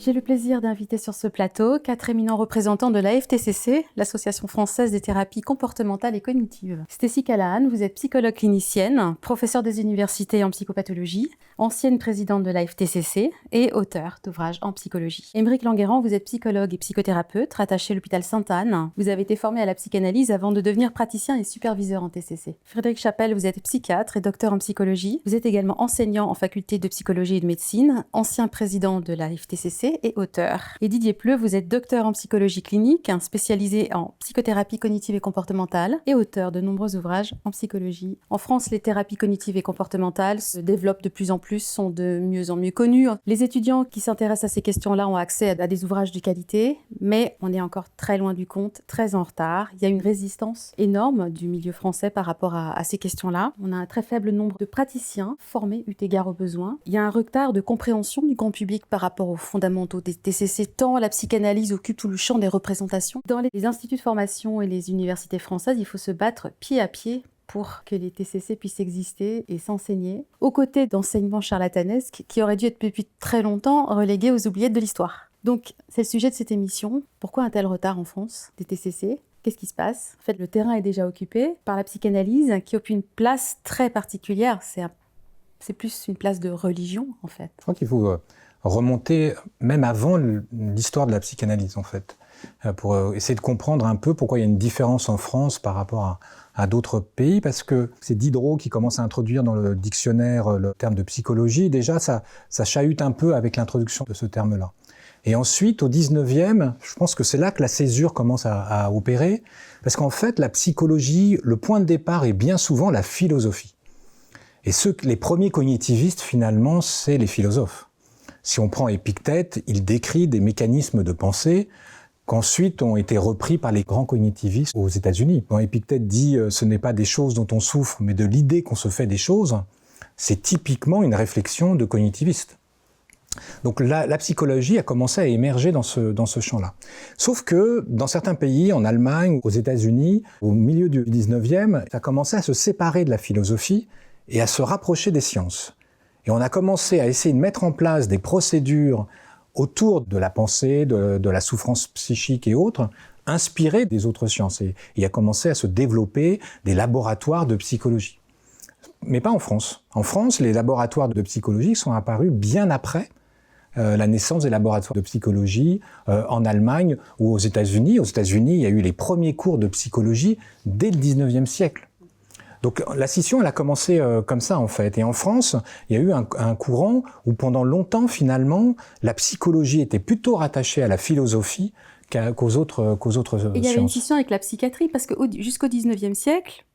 J'ai le plaisir d'inviter sur ce plateau 4 éminents représentants de la FTCC, l'Association française des thérapies comportementales et cognitives. Stécie Callahan, vous êtes psychologue clinicienne, professeure des universités en psychopathologie, ancienne présidente de la FTCC et auteure d'ouvrages en psychologie. Aymeric Languerrand, vous êtes psychologue et psychothérapeute, rattaché à l'hôpital Sainte-Anne. Vous avez été formé à la psychanalyse avant de devenir praticien et superviseur en TCC. Frédéric Chapelle, vous êtes psychiatre et docteur en psychologie. Vous êtes également enseignant en faculté de psychologie et de médecine, ancien président de la FTCC et auteur. Et Didier Pleu, vous êtes docteur en psychologie clinique, spécialisé en psychothérapie cognitive et comportementale et auteur de nombreux ouvrages en psychologie. En France, les thérapies cognitives et comportementales se développent de plus en plus, sont de mieux en mieux connues. Les étudiants qui s'intéressent à ces questions-là ont accès à des ouvrages de qualité, mais on est encore très loin du compte, très en retard. Il y a une résistance énorme du milieu français par rapport à ces questions-là. On a un très faible nombre de praticiens formés eu égard aux besoins. Il y a un retard de compréhension du grand public par rapport aux fondamentaux des TCC, tant la psychanalyse occupe tout le champ des représentations. Dans les instituts de formation et les universités françaises, il faut se battre pied à pied pour que les TCC puissent exister et s'enseigner, aux côtés d'enseignements charlatanesques qui auraient dû être depuis très longtemps relégués aux oubliettes de l'histoire. Donc, c'est le sujet de cette émission. Pourquoi un tel retard en France des TCC ? Qu'est-ce qui se passe ? En fait, le terrain est déjà occupé par la psychanalyse qui occupe une place très particulière. C'est plus une place de religion, en fait. Je crois qu'il faut remonter même avant l'histoire de la psychanalyse, en fait, pour essayer de comprendre un peu pourquoi il y a une différence en France par rapport à d'autres pays, parce que c'est Diderot qui commence à introduire dans le dictionnaire le terme de psychologie. Déjà, ça chahute un peu avec l'introduction de ce terme-là. Et ensuite, au 19e, je pense que c'est là que la césure commence à opérer, parce qu'en fait, la psychologie, le point de départ est bien souvent la philosophie. Et les premiers cognitivistes, finalement, c'est les philosophes. Si on prend Épictète, il décrit des mécanismes de pensée qu'ensuite ont été repris par les grands cognitivistes aux États-Unis. Quand Épictète dit « ce n'est pas des choses dont on souffre, mais de l'idée qu'on se fait des choses », c'est typiquement une réflexion de cognitiviste. Donc la psychologie a commencé à émerger dans ce champ-là. Sauf que dans certains pays, en Allemagne, aux États-Unis, au milieu du 19e, ça a commencé à se séparer de la philosophie et à se rapprocher des sciences. Et on a commencé à essayer de mettre en place des procédures autour de la pensée, de la souffrance psychique et autres, inspirées des autres sciences. Et il a commencé à se développer des laboratoires de psychologie. Mais pas en France. En France, les laboratoires de psychologie sont apparus bien après la naissance des laboratoires de psychologie en Allemagne ou aux États-Unis. Aux États-Unis, il y a eu les premiers cours de psychologie dès le 19e siècle. Donc la scission, elle a commencé comme ça en fait. Et en France, il y a eu un courant où pendant longtemps, finalement, la psychologie était plutôt rattachée à la philosophie qu'aux autres sciences. Il y avait une scission avec la psychiatrie parce que jusqu'au 19e siècle,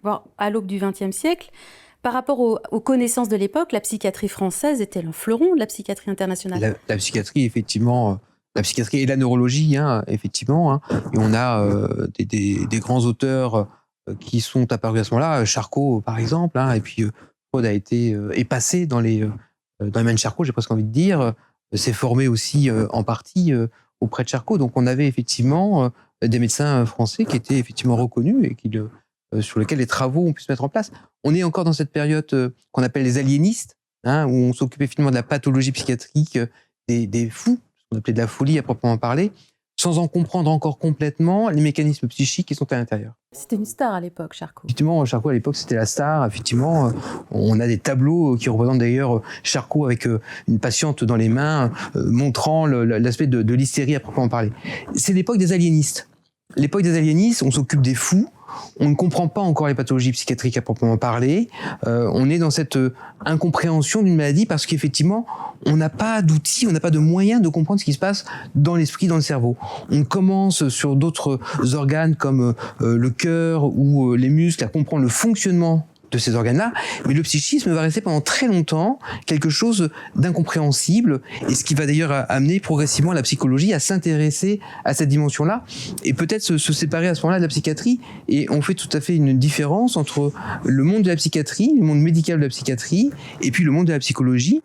voire à l'aube du 20e siècle, par rapport aux connaissances de l'époque, la psychiatrie française était le fleuron de la psychiatrie internationale. La psychiatrie, effectivement, la psychiatrie et la neurologie, effectivement. Et on a des grands auteurs qui sont apparus à ce moment-là, Charcot par exemple, et puis Freud est passé dans les mains de Charcot, j'ai presque envie de dire, s'est formé aussi en partie auprès de Charcot. Donc on avait effectivement des médecins français qui étaient effectivement reconnus et sur lesquels les travaux ont pu se mettre en place. On est encore dans cette période qu'on appelle les aliénistes, où on s'occupait finalement de la pathologie psychiatrique des fous, ce qu'on appelait de la folie à proprement parler, sans en comprendre encore complètement les mécanismes psychiques qui sont à l'intérieur. C'était une star à l'époque, Charcot. Effectivement, Charcot à l'époque c'était la star. Effectivement, on a des tableaux qui représentent d'ailleurs Charcot avec une patiente dans les mains, montrant l'aspect de l'hystérie à proprement parler. C'est l'époque des aliénistes. L'époque des aliénistes, on s'occupe des fous. On ne comprend pas encore les pathologies psychiatriques à proprement parler. On est dans cette incompréhension d'une maladie parce qu'effectivement, on n'a pas d'outils, on n'a pas de moyens de comprendre ce qui se passe dans l'esprit, dans le cerveau. On commence sur d'autres organes comme le cœur ou les muscles à comprendre le fonctionnement de ces organes-là, mais le psychisme va rester pendant très longtemps quelque chose d'incompréhensible, et ce qui va d'ailleurs amener progressivement la psychologie à s'intéresser à cette dimension-là, et peut-être se séparer à ce moment-là de la psychiatrie, et on fait tout à fait une différence entre le monde de la psychiatrie, le monde médical de la psychiatrie, et puis le monde de la psychologie.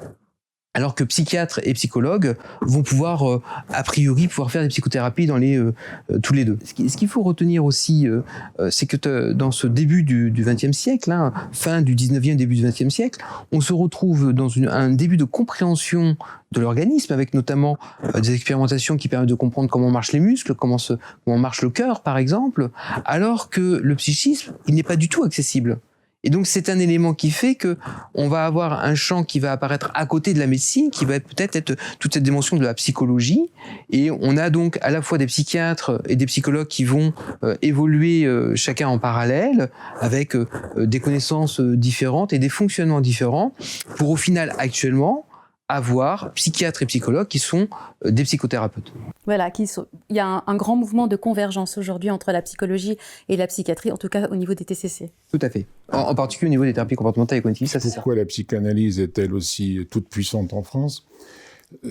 alors que psychiatres et psychologues vont pouvoir, a priori, pouvoir faire des psychothérapies tous les deux. Ce qu'il faut retenir aussi, c'est que dans ce début du XXe siècle, fin du XIXe, début du XXe siècle, on se retrouve dans un début de compréhension de l'organisme, avec notamment des expérimentations qui permettent de comprendre comment marchent les muscles, comment marche le cœur, par exemple, alors que le psychisme, il n'est pas du tout accessible. Et donc c'est un élément qui fait que on va avoir un champ qui va apparaître à côté de la médecine, qui va peut-être être toute cette dimension de la psychologie. Et on a donc à la fois des psychiatres et des psychologues qui vont évoluer chacun en parallèle, avec des connaissances différentes et des fonctionnements différents, pour au final actuellement avoir psychiatres et psychologues qui sont des psychothérapeutes. Voilà, il y a un grand mouvement de convergence aujourd'hui entre la psychologie et la psychiatrie, en tout cas au niveau des TCC. Tout à fait. En particulier au niveau des thérapies comportementales et cognitives, ça c'est ça. Pourquoi la psychanalyse est-elle aussi toute puissante en France ?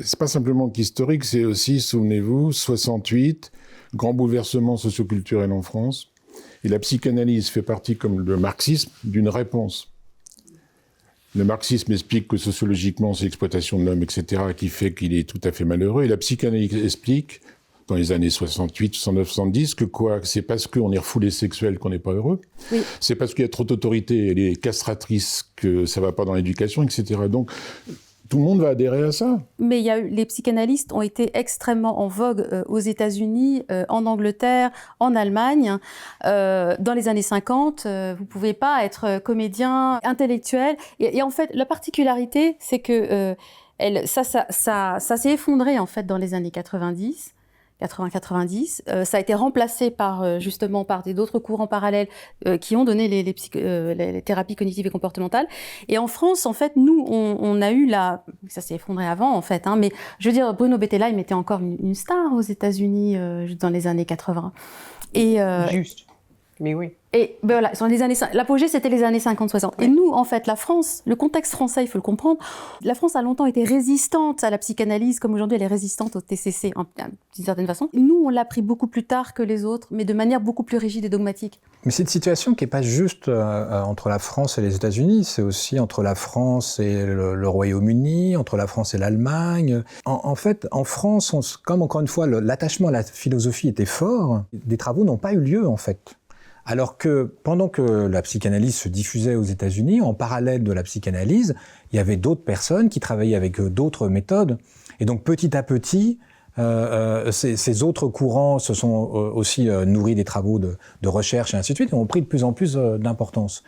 C'est pas simplement qu'historique, c'est aussi, souvenez-vous, 68, grand bouleversement socioculturel en France. Et la psychanalyse fait partie, comme le marxisme, d'une réponse. Le marxisme explique que sociologiquement, c'est l'exploitation de l'homme, etc., qui fait qu'il est tout à fait malheureux. Et la psychanalyse explique, dans les années 68, 69, 70, que quoi ? C'est parce qu'on est refoulé sexuel qu'on n'est pas heureux. Oui. C'est parce qu'il y a trop d'autorité, elle est castratrice, que ça va pas dans l'éducation, etc. Donc, tout le monde va adhérer à ça. Mais les psychanalystes ont été extrêmement en vogue aux États-Unis, en Angleterre, en Allemagne. Dans les années 50, vous ne pouvez pas être comédien, intellectuel. Et en fait, la particularité, c'est que ça s'est effondré en fait dans les années 90. 80-90, ça a été remplacé justement par d'autres courants parallèles qui ont donné les thérapies cognitives et comportementales. Et en France, en fait, nous, on a eu ça s'est effondré avant, en fait, mais je veux dire, Bruno Bettelheim était encore une star aux États-Unis dans les années 80. Juste. Mais oui. Et voilà, l'apogée, c'était les années 50-60. Oui. Et nous, en fait, la France, le contexte français, il faut le comprendre, la France a longtemps été résistante à la psychanalyse, comme aujourd'hui elle est résistante au TCC, d'une certaine façon. Nous, on l'a pris beaucoup plus tard que les autres, mais de manière beaucoup plus rigide et dogmatique. Mais c'est une situation qui n'est pas juste entre la France et les États-Unis, c'est aussi entre la France et le Royaume-Uni, entre la France et l'Allemagne. En fait, en France, comme encore une fois, l'attachement à la philosophie était fort, des travaux n'ont pas eu lieu, en fait. Alors que pendant que la psychanalyse se diffusait aux États-Unis, en parallèle de la psychanalyse, il y avait d'autres personnes qui travaillaient avec d'autres méthodes. Et donc petit à petit, ces autres courants se sont aussi nourris des travaux de recherche et ainsi de suite, et ont pris de plus en plus d'importance.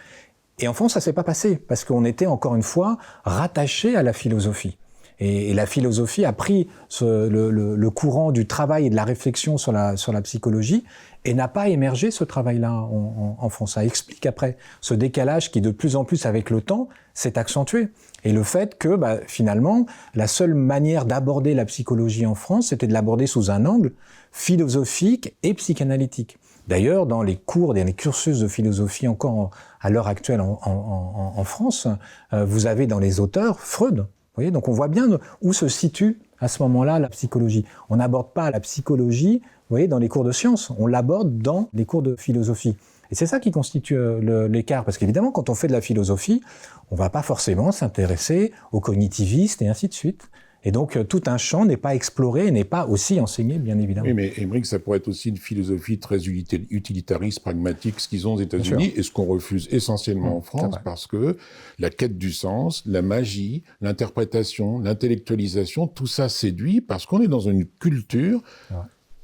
Et en France, ça s'est pas passé, parce qu'on était encore une fois rattaché à la philosophie. Et la philosophie a pris le courant du travail et de la réflexion sur la psychologie et n'a pas émergé ce travail-là en France. Ça explique après ce décalage qui, de plus en plus avec le temps, s'est accentué. Et le fait que, finalement, la seule manière d'aborder la psychologie en France, c'était de l'aborder sous un angle philosophique et psychanalytique. D'ailleurs, dans les cours, dans les cursus de philosophie encore à l'heure actuelle en France, vous avez dans les auteurs Freud. Vous voyez, donc on voit bien où se situe à ce moment-là la psychologie. On n'aborde pas la psychologie, vous voyez, dans les cours de sciences, on l'aborde dans les cours de philosophie. Et c'est ça qui constitue l'écart, parce qu'évidemment, quand on fait de la philosophie, on ne va pas forcément s'intéresser aux cognitivistes et ainsi de suite. Et donc, tout un champ n'est pas exploré et n'est pas aussi enseigné, bien évidemment. Oui, mais Émeric, ça pourrait être aussi une philosophie très utilitariste, pragmatique, ce qu'ils ont aux États-Unis, et ce qu'on refuse essentiellement en France, parce que la quête du sens, la magie, l'interprétation, l'intellectualisation, tout ça séduit, parce qu'on est dans une culture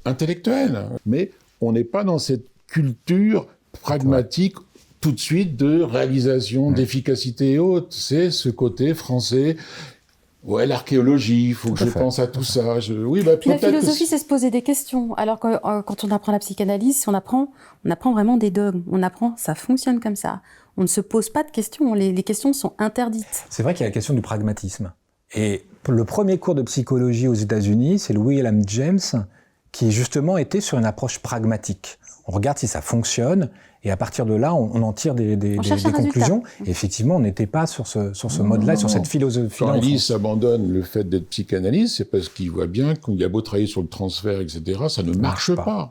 intellectuelle. Mais on n'est pas dans cette culture pragmatique, tout de suite, de réalisation, d'efficacité et autres. C'est ce côté français. Ouais, l'archéologie, il faut que je pense à tout ça. Oui, puis la philosophie, c'est se poser des questions. Alors que quand on apprend la psychanalyse, on apprend vraiment des dogmes. On apprend, ça fonctionne comme ça. On ne se pose pas de questions. Les questions sont interdites. C'est vrai qu'il y a la question du pragmatisme. Et le premier cours de psychologie aux États-Unis, c'est le William James, qui justement était sur une approche pragmatique. On regarde si ça fonctionne, Et à partir de là, on en tire des cherche un conclusions. résultat. Et effectivement, on n'était pas sur ce mode-là, sur cette philosophie-là. Quand Alice abandonne le fait d'être psychanalyste, c'est parce qu'il voit bien qu'il a beau travailler sur le transfert, etc., ça ne marche pas.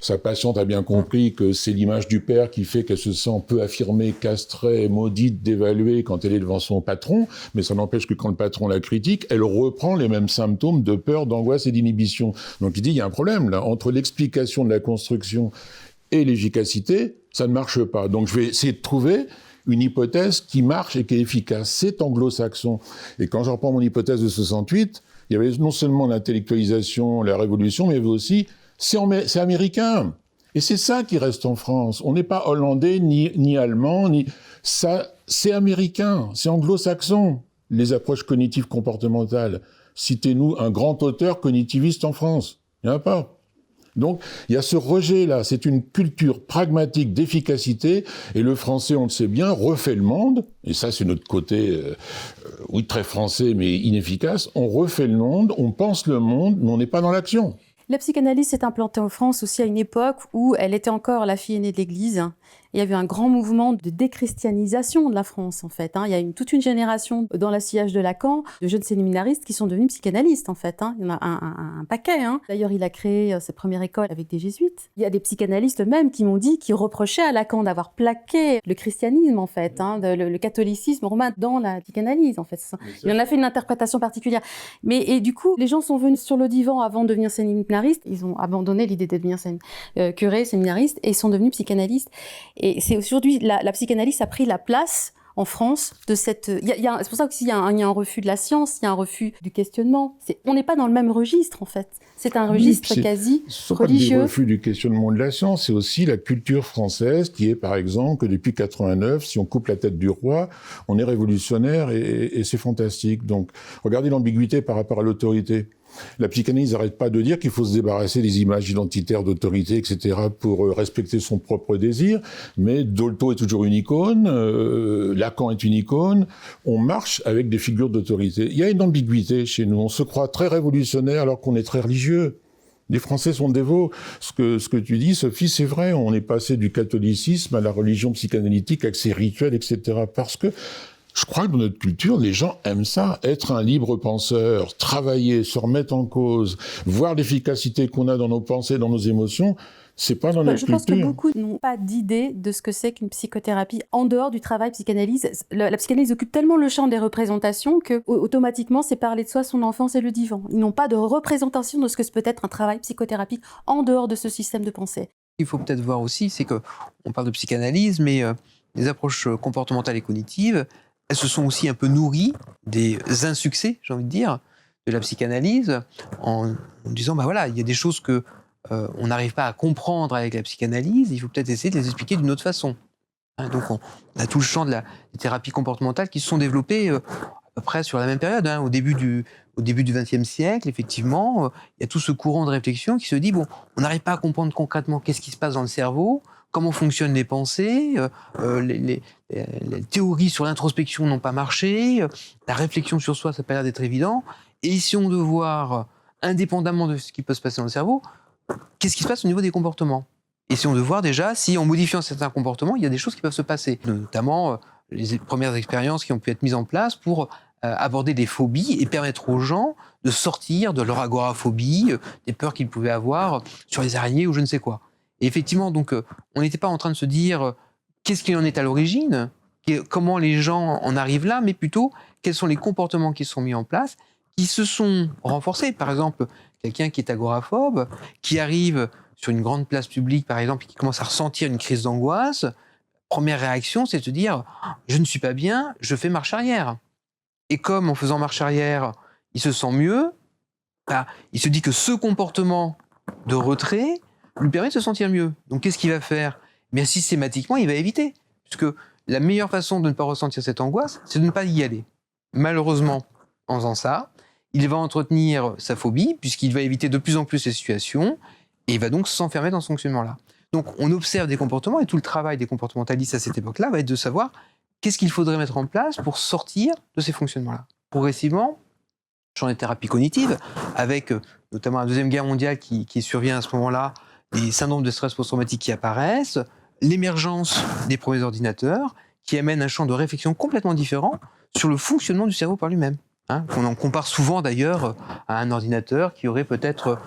Sa patiente a bien compris que c'est l'image du père qui fait qu'elle se sent peu affirmée, castrée, maudite, dévaluée quand elle est devant son patron, mais ça n'empêche que quand le patron la critique, elle reprend les mêmes symptômes de peur, d'angoisse et d'inhibition. Donc il dit, il y a un problème là, entre l'explication de la construction et l'efficacité, ça ne marche pas. Donc je vais essayer de trouver une hypothèse qui marche et qui est efficace. C'est anglo-saxon. Et quand je reprends mon hypothèse de 68, il y avait non seulement l'intellectualisation, la révolution, mais il y avait aussi, c'est américain. Et c'est ça qui reste en France. On n'est pas hollandais, ni allemand, ça, c'est américain, c'est anglo-saxon, les approches cognitives comportementales. Citez-nous un grand auteur cognitiviste en France. Il n'y en a pas. Donc, il y a ce rejet-là. C'est une culture pragmatique d'efficacité. Et le français, on le sait bien, refait le monde. Et ça, c'est notre côté, oui, très français, mais inefficace. On refait le monde, on pense le monde, mais on n'est pas dans l'action. La psychanalyse s'est implantée en France aussi à une époque où elle était encore la fille aînée de l'Église. Il y a eu un grand mouvement de déchristianisation de la France, en fait. Il y a toute une génération, dans la sillage de Lacan, de jeunes séminaristes qui sont devenus psychanalystes, en fait. Il y en a un paquet. D'ailleurs, il a créé sa première école avec des jésuites. Il y a des psychanalystes même qui m'ont dit, qui reprochaient à Lacan d'avoir plaqué le christianisme, en fait, le catholicisme romain dans la psychanalyse, en fait. Il en a fait une interprétation particulière. Et du coup, les gens sont venus sur le divan avant de devenir séminaristes. Ils ont abandonné l'idée de devenir curé, séminariste, et sont devenus psychanalystes. Et c'est aujourd'hui, la psychanalyse a pris la place en France de cette... c'est pour ça qu'il y a un refus de la science, il y a un refus du questionnement. On n'est pas dans le même registre, en fait. C'est un registre quasi religieux. C'est pas le refus du questionnement de la science, c'est aussi la culture française qui est, par exemple, que depuis 89, si on coupe la tête du roi, on est révolutionnaire et c'est fantastique. Donc, regardez l'ambiguïté par rapport à l'autorité. La psychanalyse n'arrête pas de dire qu'il faut se débarrasser des images identitaires d'autorité, etc., pour respecter son propre désir, mais Dolto est toujours une icône, Lacan est une icône, on marche avec des figures d'autorité. Il y a une ambiguïté chez nous, on se croit très révolutionnaire alors qu'on est très religieux. Les Français sont dévots. Ce que tu dis, Sophie, c'est vrai, on est passé du catholicisme à la religion psychanalytique avec ses rituels, etc., parce que je crois que dans notre culture, les gens aiment ça, être un libre penseur, travailler, se remettre en cause, voir l'efficacité qu'on a dans nos pensées, dans nos émotions. C'est pas dans notre culture. Je pense que beaucoup n'ont pas d'idée de ce que c'est qu'une psychothérapie en dehors du travail psychanalyse. La psychanalyse occupe tellement le champ des représentations que automatiquement c'est parler de soi, son enfance et le divan. Ils n'ont pas de représentation de ce que peut être un travail psychothérapique en dehors de ce système de pensée. Il faut peut-être voir aussi, c'est que on parle de psychanalyse, mais les approches comportementales et cognitives, elles se sont aussi un peu nourries des insuccès, j'ai envie de dire, de la psychanalyse, en disant, bah voilà, il y a des choses que on n'arrive pas à comprendre avec la psychanalyse, il faut peut-être essayer de les expliquer d'une autre façon. Donc on a tout le champ des thérapies comportementales qui se sont développées à peu près sur la même période, au début du XXe siècle, effectivement, il y a tout ce courant de réflexion qui se dit, bon, on n'arrive pas à comprendre concrètement qu'est-ce qui se passe dans le cerveau, comment fonctionnent les pensées, les théories sur l'introspection n'ont pas marché, la réflexion sur soi, ça n'a pas l'air d'être évident, et essayons de voir, indépendamment de ce qui peut se passer dans le cerveau, qu'est-ce qui se passe au niveau des comportements. Essayons de voir déjà si, en modifiant certains comportements, il y a des choses qui peuvent se passer, notamment les premières expériences qui ont pu être mises en place pour aborder des phobies et permettre aux gens de sortir de leur agoraphobie, des peurs qu'ils pouvaient avoir sur les araignées ou je ne sais quoi. Et effectivement, donc, on n'était pas en train de se dire qu'est-ce qu'il en est à l'origine, comment les gens en arrivent là, mais plutôt quels sont les comportements qui sont mis en place, qui se sont renforcés. Par exemple, quelqu'un qui est agoraphobe, qui arrive sur une grande place publique, par exemple, et qui commence à ressentir une crise d'angoisse, première réaction, c'est de se dire « je ne suis pas bien, je fais marche arrière ». Et comme en faisant marche arrière, il se sent mieux, il se dit que ce comportement de retrait lui permet de se sentir mieux. Donc qu'est-ce qu'il va faire ? Bien systématiquement, il va éviter. Puisque la meilleure façon de ne pas ressentir cette angoisse, c'est de ne pas y aller. Malheureusement, en faisant ça, il va entretenir sa phobie, puisqu'il va éviter de plus en plus ces situations, et il va donc s'enfermer dans ce fonctionnement-là. Donc on observe des comportements, et tout le travail des comportementalistes à cette époque-là va être de savoir qu'est-ce qu'il faudrait mettre en place pour sortir de ces fonctionnements-là. Progressivement, champ des thérapies cognitives, avec notamment la Deuxième Guerre mondiale qui survient à ce moment-là, les syndromes de stress post-traumatique qui apparaissent, l'émergence des premiers ordinateurs qui amène un champ de réflexion complètement différent sur le fonctionnement du cerveau par lui-même. On en compare souvent d'ailleurs à un ordinateur qui aurait peut-être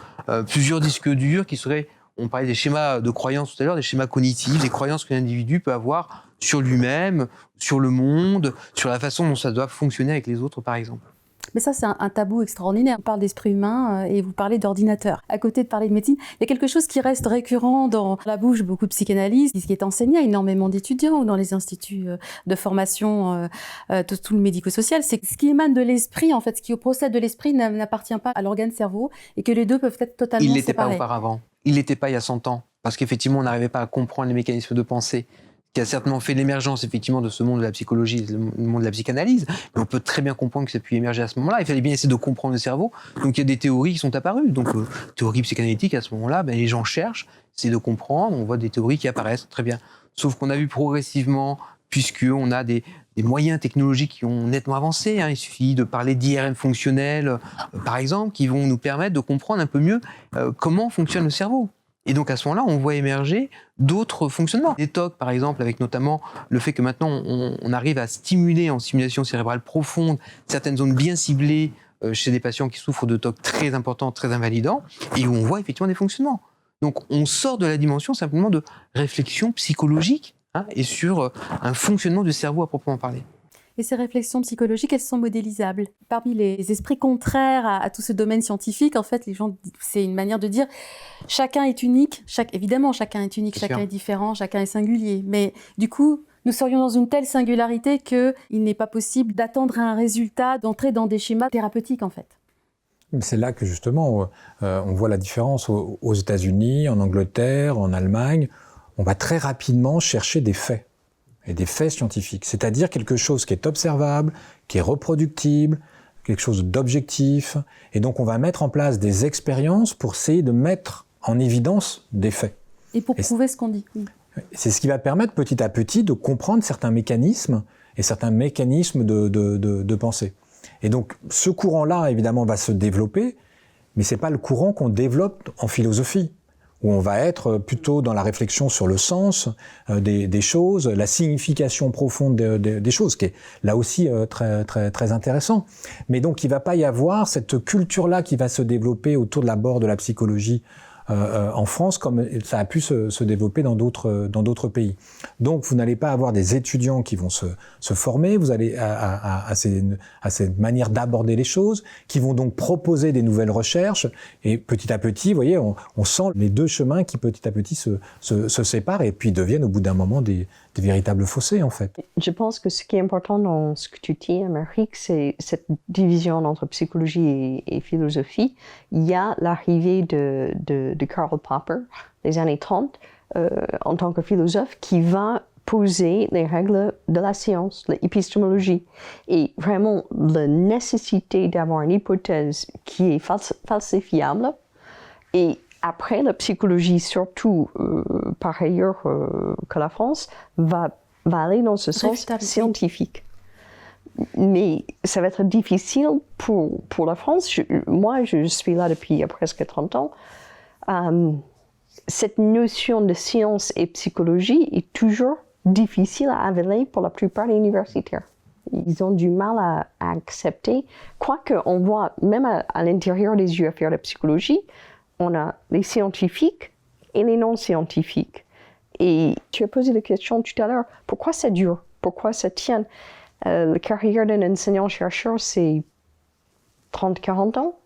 plusieurs disques durs, qui seraient, on parlait des schémas de croyances tout à l'heure, des schémas cognitifs, des croyances qu'un individu peut avoir sur lui-même, sur le monde, sur la façon dont ça doit fonctionner avec les autres par exemple. Mais ça, c'est un tabou extraordinaire. On parle d'esprit humain et vous parlez d'ordinateur. À côté de parler de médecine, il y a quelque chose qui reste récurrent dans la bouche de beaucoup de psychanalystes, ce qui est enseigné à énormément d'étudiants ou dans les instituts de formation, tout le médico-social, c'est que ce qui émane de l'esprit, en fait, ce qui procède de l'esprit n'appartient pas à l'organe cerveau et que les deux peuvent être totalement séparés. Il l'était pas auparavant. Il l'était pas il y a 100 ans. Parce qu'effectivement, on n'arrivait pas à comprendre les mécanismes de pensée, qui a certainement fait l'émergence effectivement de ce monde de la psychologie, le monde de la psychanalyse, mais on peut très bien comprendre que ça a pu émerger à ce moment-là. Il fallait bien essayer de comprendre le cerveau. Donc il y a des théories qui sont apparues. Donc théories psychanalytiques, à ce moment-là, les gens cherchent, essaient de comprendre, on voit des théories qui apparaissent, très bien. Sauf qu'on a vu progressivement, puisqu'on a des moyens technologiques qui ont nettement avancé, il suffit de parler d'IRM fonctionnel, par exemple, qui vont nous permettre de comprendre un peu mieux comment fonctionne le cerveau. Et donc à ce moment-là, on voit émerger d'autres fonctionnements. Des TOC, par exemple, avec notamment le fait que maintenant on arrive à stimuler en stimulation cérébrale profonde certaines zones bien ciblées chez des patients qui souffrent de TOC très importants, très invalidants, et où on voit effectivement des fonctionnements. Donc on sort de la dimension simplement de réflexion psychologique et sur un fonctionnement du cerveau à proprement parler. Et ces réflexions psychologiques, elles sont modélisables. Parmi les esprits contraires à tout ce domaine scientifique, en fait, les gens, c'est une manière de dire chacun est unique. Évidemment, chacun est unique, chacun est différent, chacun est singulier. Mais du coup, nous serions dans une telle singularité qu'il n'est pas possible d'attendre un résultat, d'entrer dans des schémas thérapeutiques, en fait. C'est là que justement, on voit la différence aux États-Unis, en Angleterre, en Allemagne. On va très rapidement chercher des faits. Et des faits scientifiques, c'est-à-dire quelque chose qui est observable, qui est reproductible, quelque chose d'objectif. Et donc on va mettre en place des expériences pour essayer de mettre en évidence des faits. Et pour prouver ce qu'on dit. C'est ce qui va permettre petit à petit de comprendre certains mécanismes et certains mécanismes de pensée. Et donc ce courant-là, évidemment, va se développer, mais c'est pas le courant qu'on développe en philosophie, où on va être plutôt dans la réflexion sur le sens des choses, la signification profonde des choses, qui est là aussi très intéressant. Mais donc il ne va pas y avoir cette culture-là qui va se développer autour de l'abord de la psychologie en France, comme ça a pu se développer dans d'autres pays. Donc vous n'allez pas avoir des étudiants qui vont se former, vous allez à cette manière d'aborder les choses, qui vont donc proposer des nouvelles recherches, et petit à petit, vous voyez, on sent les deux chemins qui petit à petit se séparent et puis deviennent au bout d'un moment des véritables fossés en fait. Je pense que ce qui est important dans ce que tu dis, Amérique, c'est cette division entre psychologie et philosophie. Il y a l'arrivée de Karl Popper, des années 30, en tant que philosophe, qui va poser les règles de la science, l'épistémologie, et vraiment la nécessité d'avoir une hypothèse qui est falsifiable. Et après, la psychologie, surtout par ailleurs que la France, va aller dans ce sens scientifique. Mais ça va être difficile pour la France. Moi, je suis là depuis presque 30 ans. Cette notion de science et psychologie est toujours difficile à avaler pour la plupart des universitaires. Ils ont du mal à accepter. Quoique, on voit, même à l'intérieur des UFR de psychologie, on a les scientifiques et les non-scientifiques. Et tu as posé la question tout à l'heure, pourquoi ça dure? Pourquoi ça tient? La carrière d'un enseignant-chercheur, c'est 30-40 ans.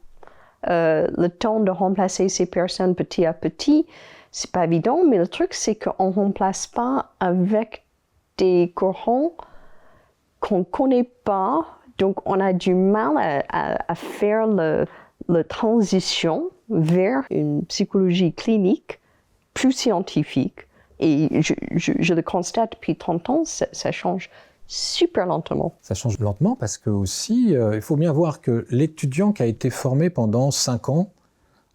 Le temps de remplacer ces personnes petit à petit, c'est pas évident, mais le truc, c'est qu'on remplace pas avec des courants qu'on connaît pas, donc on a du mal à faire la transition vers une psychologie clinique plus scientifique. Et je le constate depuis 30 ans, ça change super lentement. Ça change lentement parce que aussi, il faut bien voir que l'étudiant qui a été formé pendant 5 ans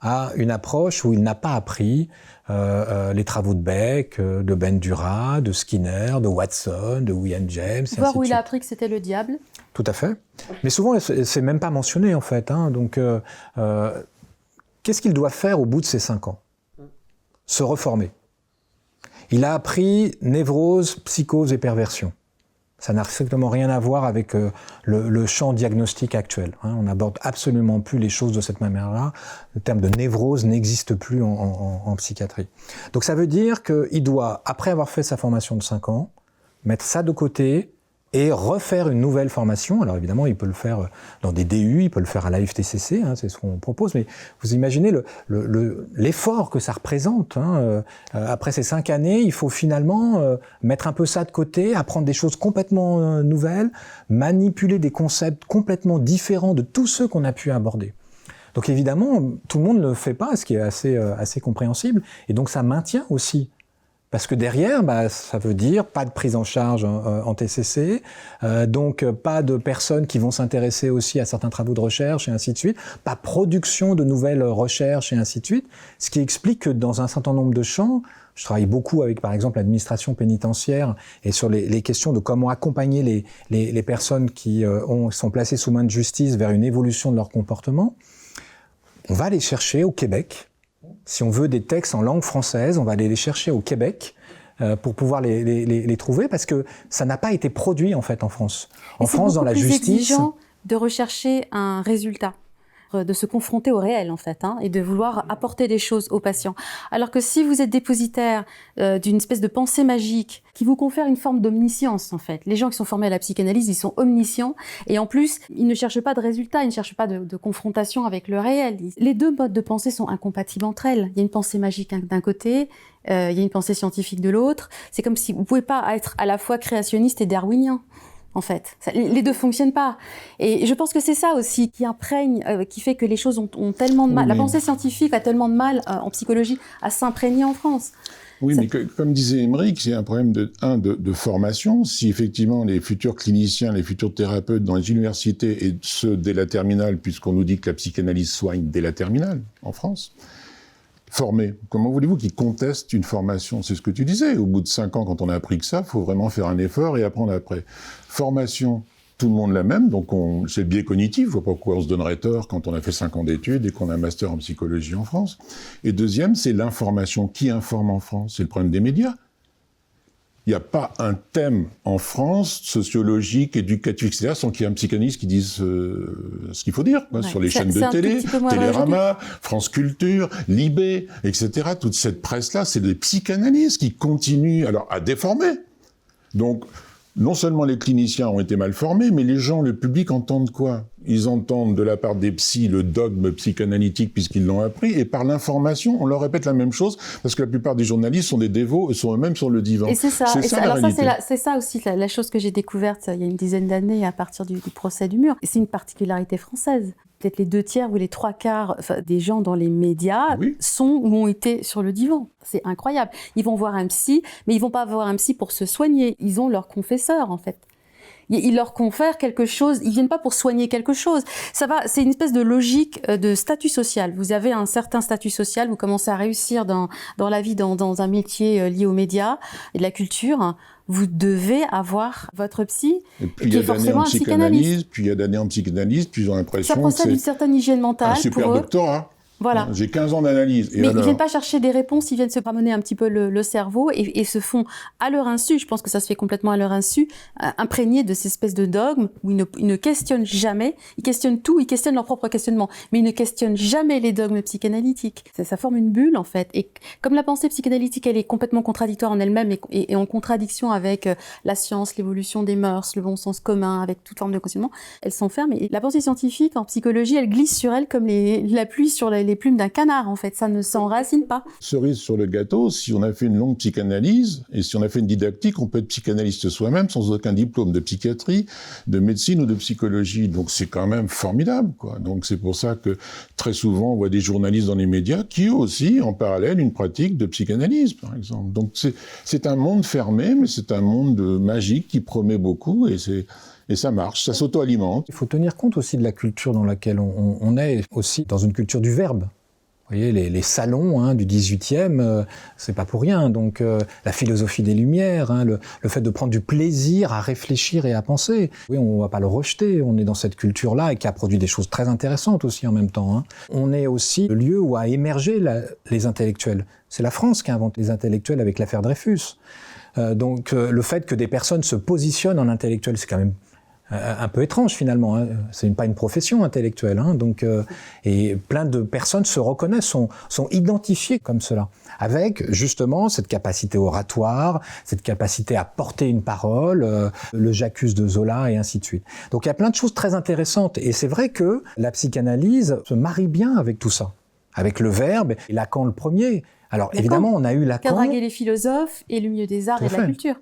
a une approche où il n'a pas appris les travaux de Beck, de Bandura, de Skinner, de Watson, de William James. Voir où il a appris que c'était le diable. Tout à fait. Mais souvent, c'est même pas mentionné en fait. Donc, qu'est-ce qu'il doit faire au bout de ces 5 ans? Se reformer. Il a appris névrose, psychose et perversion. Ça n'a strictement rien à voir avec le champ diagnostique actuel. On n'aborde absolument plus les choses de cette manière-là. Le terme de névrose n'existe plus en psychiatrie. Donc ça veut dire qu'il doit, après avoir fait sa formation de 5 ans, mettre ça de côté et refaire une nouvelle formation. Alors évidemment, il peut le faire dans des DU, il peut le faire à la FTCC, c'est ce qu'on propose, mais vous imaginez l'effort que ça représente. Après ces 5 années, il faut finalement mettre un peu ça de côté, apprendre des choses complètement nouvelles, manipuler des concepts complètement différents de tous ceux qu'on a pu aborder. Donc évidemment, tout le monde ne le fait pas, ce qui est assez compréhensible, et donc ça maintient aussi. Parce que derrière, ça veut dire pas de prise en charge en TCC, donc pas de personnes qui vont s'intéresser aussi à certains travaux de recherche et ainsi de suite, pas production de nouvelles recherches et ainsi de suite, ce qui explique que dans un certain nombre de champs, je travaille beaucoup avec par exemple l'administration pénitentiaire et sur les questions de comment accompagner les personnes qui sont placées sous main de justice vers une évolution de leur comportement. On va aller chercher au Québec. Si on veut des textes en langue française, on va aller les chercher au Québec pour pouvoir les trouver, parce que ça n'a pas été produit en fait en France. En France, dans la justice, c'est exigeant de rechercher un résultat, de se confronter au réel en fait, et de vouloir apporter des choses aux patients. Alors que si vous êtes dépositaire d'une espèce de pensée magique qui vous confère une forme d'omniscience en fait, les gens qui sont formés à la psychanalyse, ils sont omniscients et en plus, ils ne cherchent pas de résultats, ils ne cherchent pas de confrontation avec le réel. Les deux modes de pensée sont incompatibles entre elles. Il y a une pensée magique d'un côté, il y a une pensée scientifique de l'autre. C'est comme si vous pouvez pas être à la fois créationniste et darwinien. En fait, les deux fonctionnent pas. Et je pense que c'est ça aussi qui imprègne, qui fait que les choses ont tellement de mal. La pensée scientifique a tellement de mal en psychologie à s'imprégner en France. Oui, mais comme disait Émeric, c'est un problème de formation. Si effectivement les futurs cliniciens, les futurs thérapeutes dans les universités, et ceux dès la terminale, puisqu'on nous dit que la psychanalyse soigne dès la terminale en France, formés. Comment voulez-vous qu'ils contestent une formation? C'est ce que tu disais. Au bout de 5 ans, quand on a appris que ça, il faut vraiment faire un effort et apprendre après. Formation, tout le monde la même, donc c'est le biais cognitif. Je vois pas pourquoi on se donnerait tort quand on a fait 5 ans d'études et qu'on a un master en psychologie en France. Et deuxième, c'est l'information. Qui informe en France? C'est le problème des médias. Il n'y a pas un thème en France, sociologique, éducatif, etc., sans qu'il y ait un psychanalyste qui dise ce qu'il faut dire, quoi, sur les chaînes de télé, Télérama, France Culture, Libé, etc. Toute cette presse-là, c'est des psychanalystes qui continuent alors à déformer. Donc, non seulement les cliniciens ont été mal formés, mais les gens, le public, entendent quoi? Ils entendent de la part des psys le dogme psychanalytique puisqu'ils l'ont appris, et par l'information, on leur répète la même chose, parce que la plupart des journalistes sont des dévots, sont eux-mêmes sur le divan. Et c'est ça. C'est ça aussi la chose que j'ai découverte il y a une dizaine d'années à partir du procès du mur. Et c'est une particularité française. Peut-être les 2/3 ou les 3/4 des gens dans les médias sont ou ont été sur le divan. C'est incroyable. Ils vont voir un psy, mais ils vont pas voir un psy pour se soigner. Ils ont leur confesseur, en fait. Ils leur confèrent quelque chose. Ils viennent pas pour soigner quelque chose. Ça va. C'est une espèce de logique de statut social. Vous avez un certain statut social. Vous commencez à réussir dans la vie, dans un métier lié aux médias et de la culture. Vous devez avoir votre psy, qui est forcément un psychanalyste. Puis il y a d'années en psychanalyse, puis ils ont l'impression ça procède d'une certaine hygiène mentale un super doctorat. Voilà. J'ai 15 ans d'analyse. Mais ils viennent pas chercher des réponses, ils viennent se ramener un petit peu le cerveau et se font à leur insu, je pense que ça se fait complètement à leur insu, imprégnés de ces espèces de dogmes où ils ne questionnent jamais, ils questionnent tout, ils questionnent leur propre questionnement, mais ils ne questionnent jamais les dogmes psychanalytiques. Ça forme une bulle en fait. Et comme la pensée psychanalytique, elle est complètement contradictoire en elle-même et en contradiction avec la science, l'évolution des mœurs, le bon sens commun, avec toute forme de questionnement, elle s'enferme. Et la pensée scientifique en psychologie, elle glisse sur elle comme la pluie sur les plumes d'un canard, en fait. Ça ne s'enracine pas. Cerise sur le gâteau, si on a fait une longue psychanalyse, et si on a fait une didactique, on peut être psychanalyste soi-même sans aucun diplôme de psychiatrie, de médecine ou de psychologie. Donc c'est quand même formidable, quoi. Donc c'est pour ça que très souvent, on voit des journalistes dans les médias qui ont aussi, en parallèle, une pratique de psychanalyse, par exemple. Donc c'est un monde fermé, mais c'est un monde magique qui promet beaucoup, et ça marche, ça s'auto-alimente. Il faut tenir compte aussi de la culture dans laquelle on est, aussi dans une culture du verbe. Vous voyez, les salons du 18e, c'est pas pour rien. Donc, la philosophie des Lumières, le fait de prendre du plaisir à réfléchir et à penser. Oui, on va pas le rejeter. On est dans cette culture-là et qui a produit des choses très intéressantes aussi en même temps. On est aussi le lieu où a émergé les intellectuels. C'est la France qui invente les intellectuels avec l'affaire Dreyfus. Donc, le fait que des personnes se positionnent en intellectuels, c'est quand même un peu étrange finalement, c'est pas une profession intellectuelle, donc et plein de personnes se reconnaissent, sont identifiées comme cela, avec justement cette capacité oratoire, cette capacité à porter une parole, le J'accuse de Zola et ainsi de suite. Donc il y a plein de choses très intéressantes et c'est vrai que la psychanalyse se marie bien avec tout ça, avec le verbe et Lacan le premier. Alors évidemment on a eu Lacan qui a dragué les philosophes et le milieu des arts et de la culture.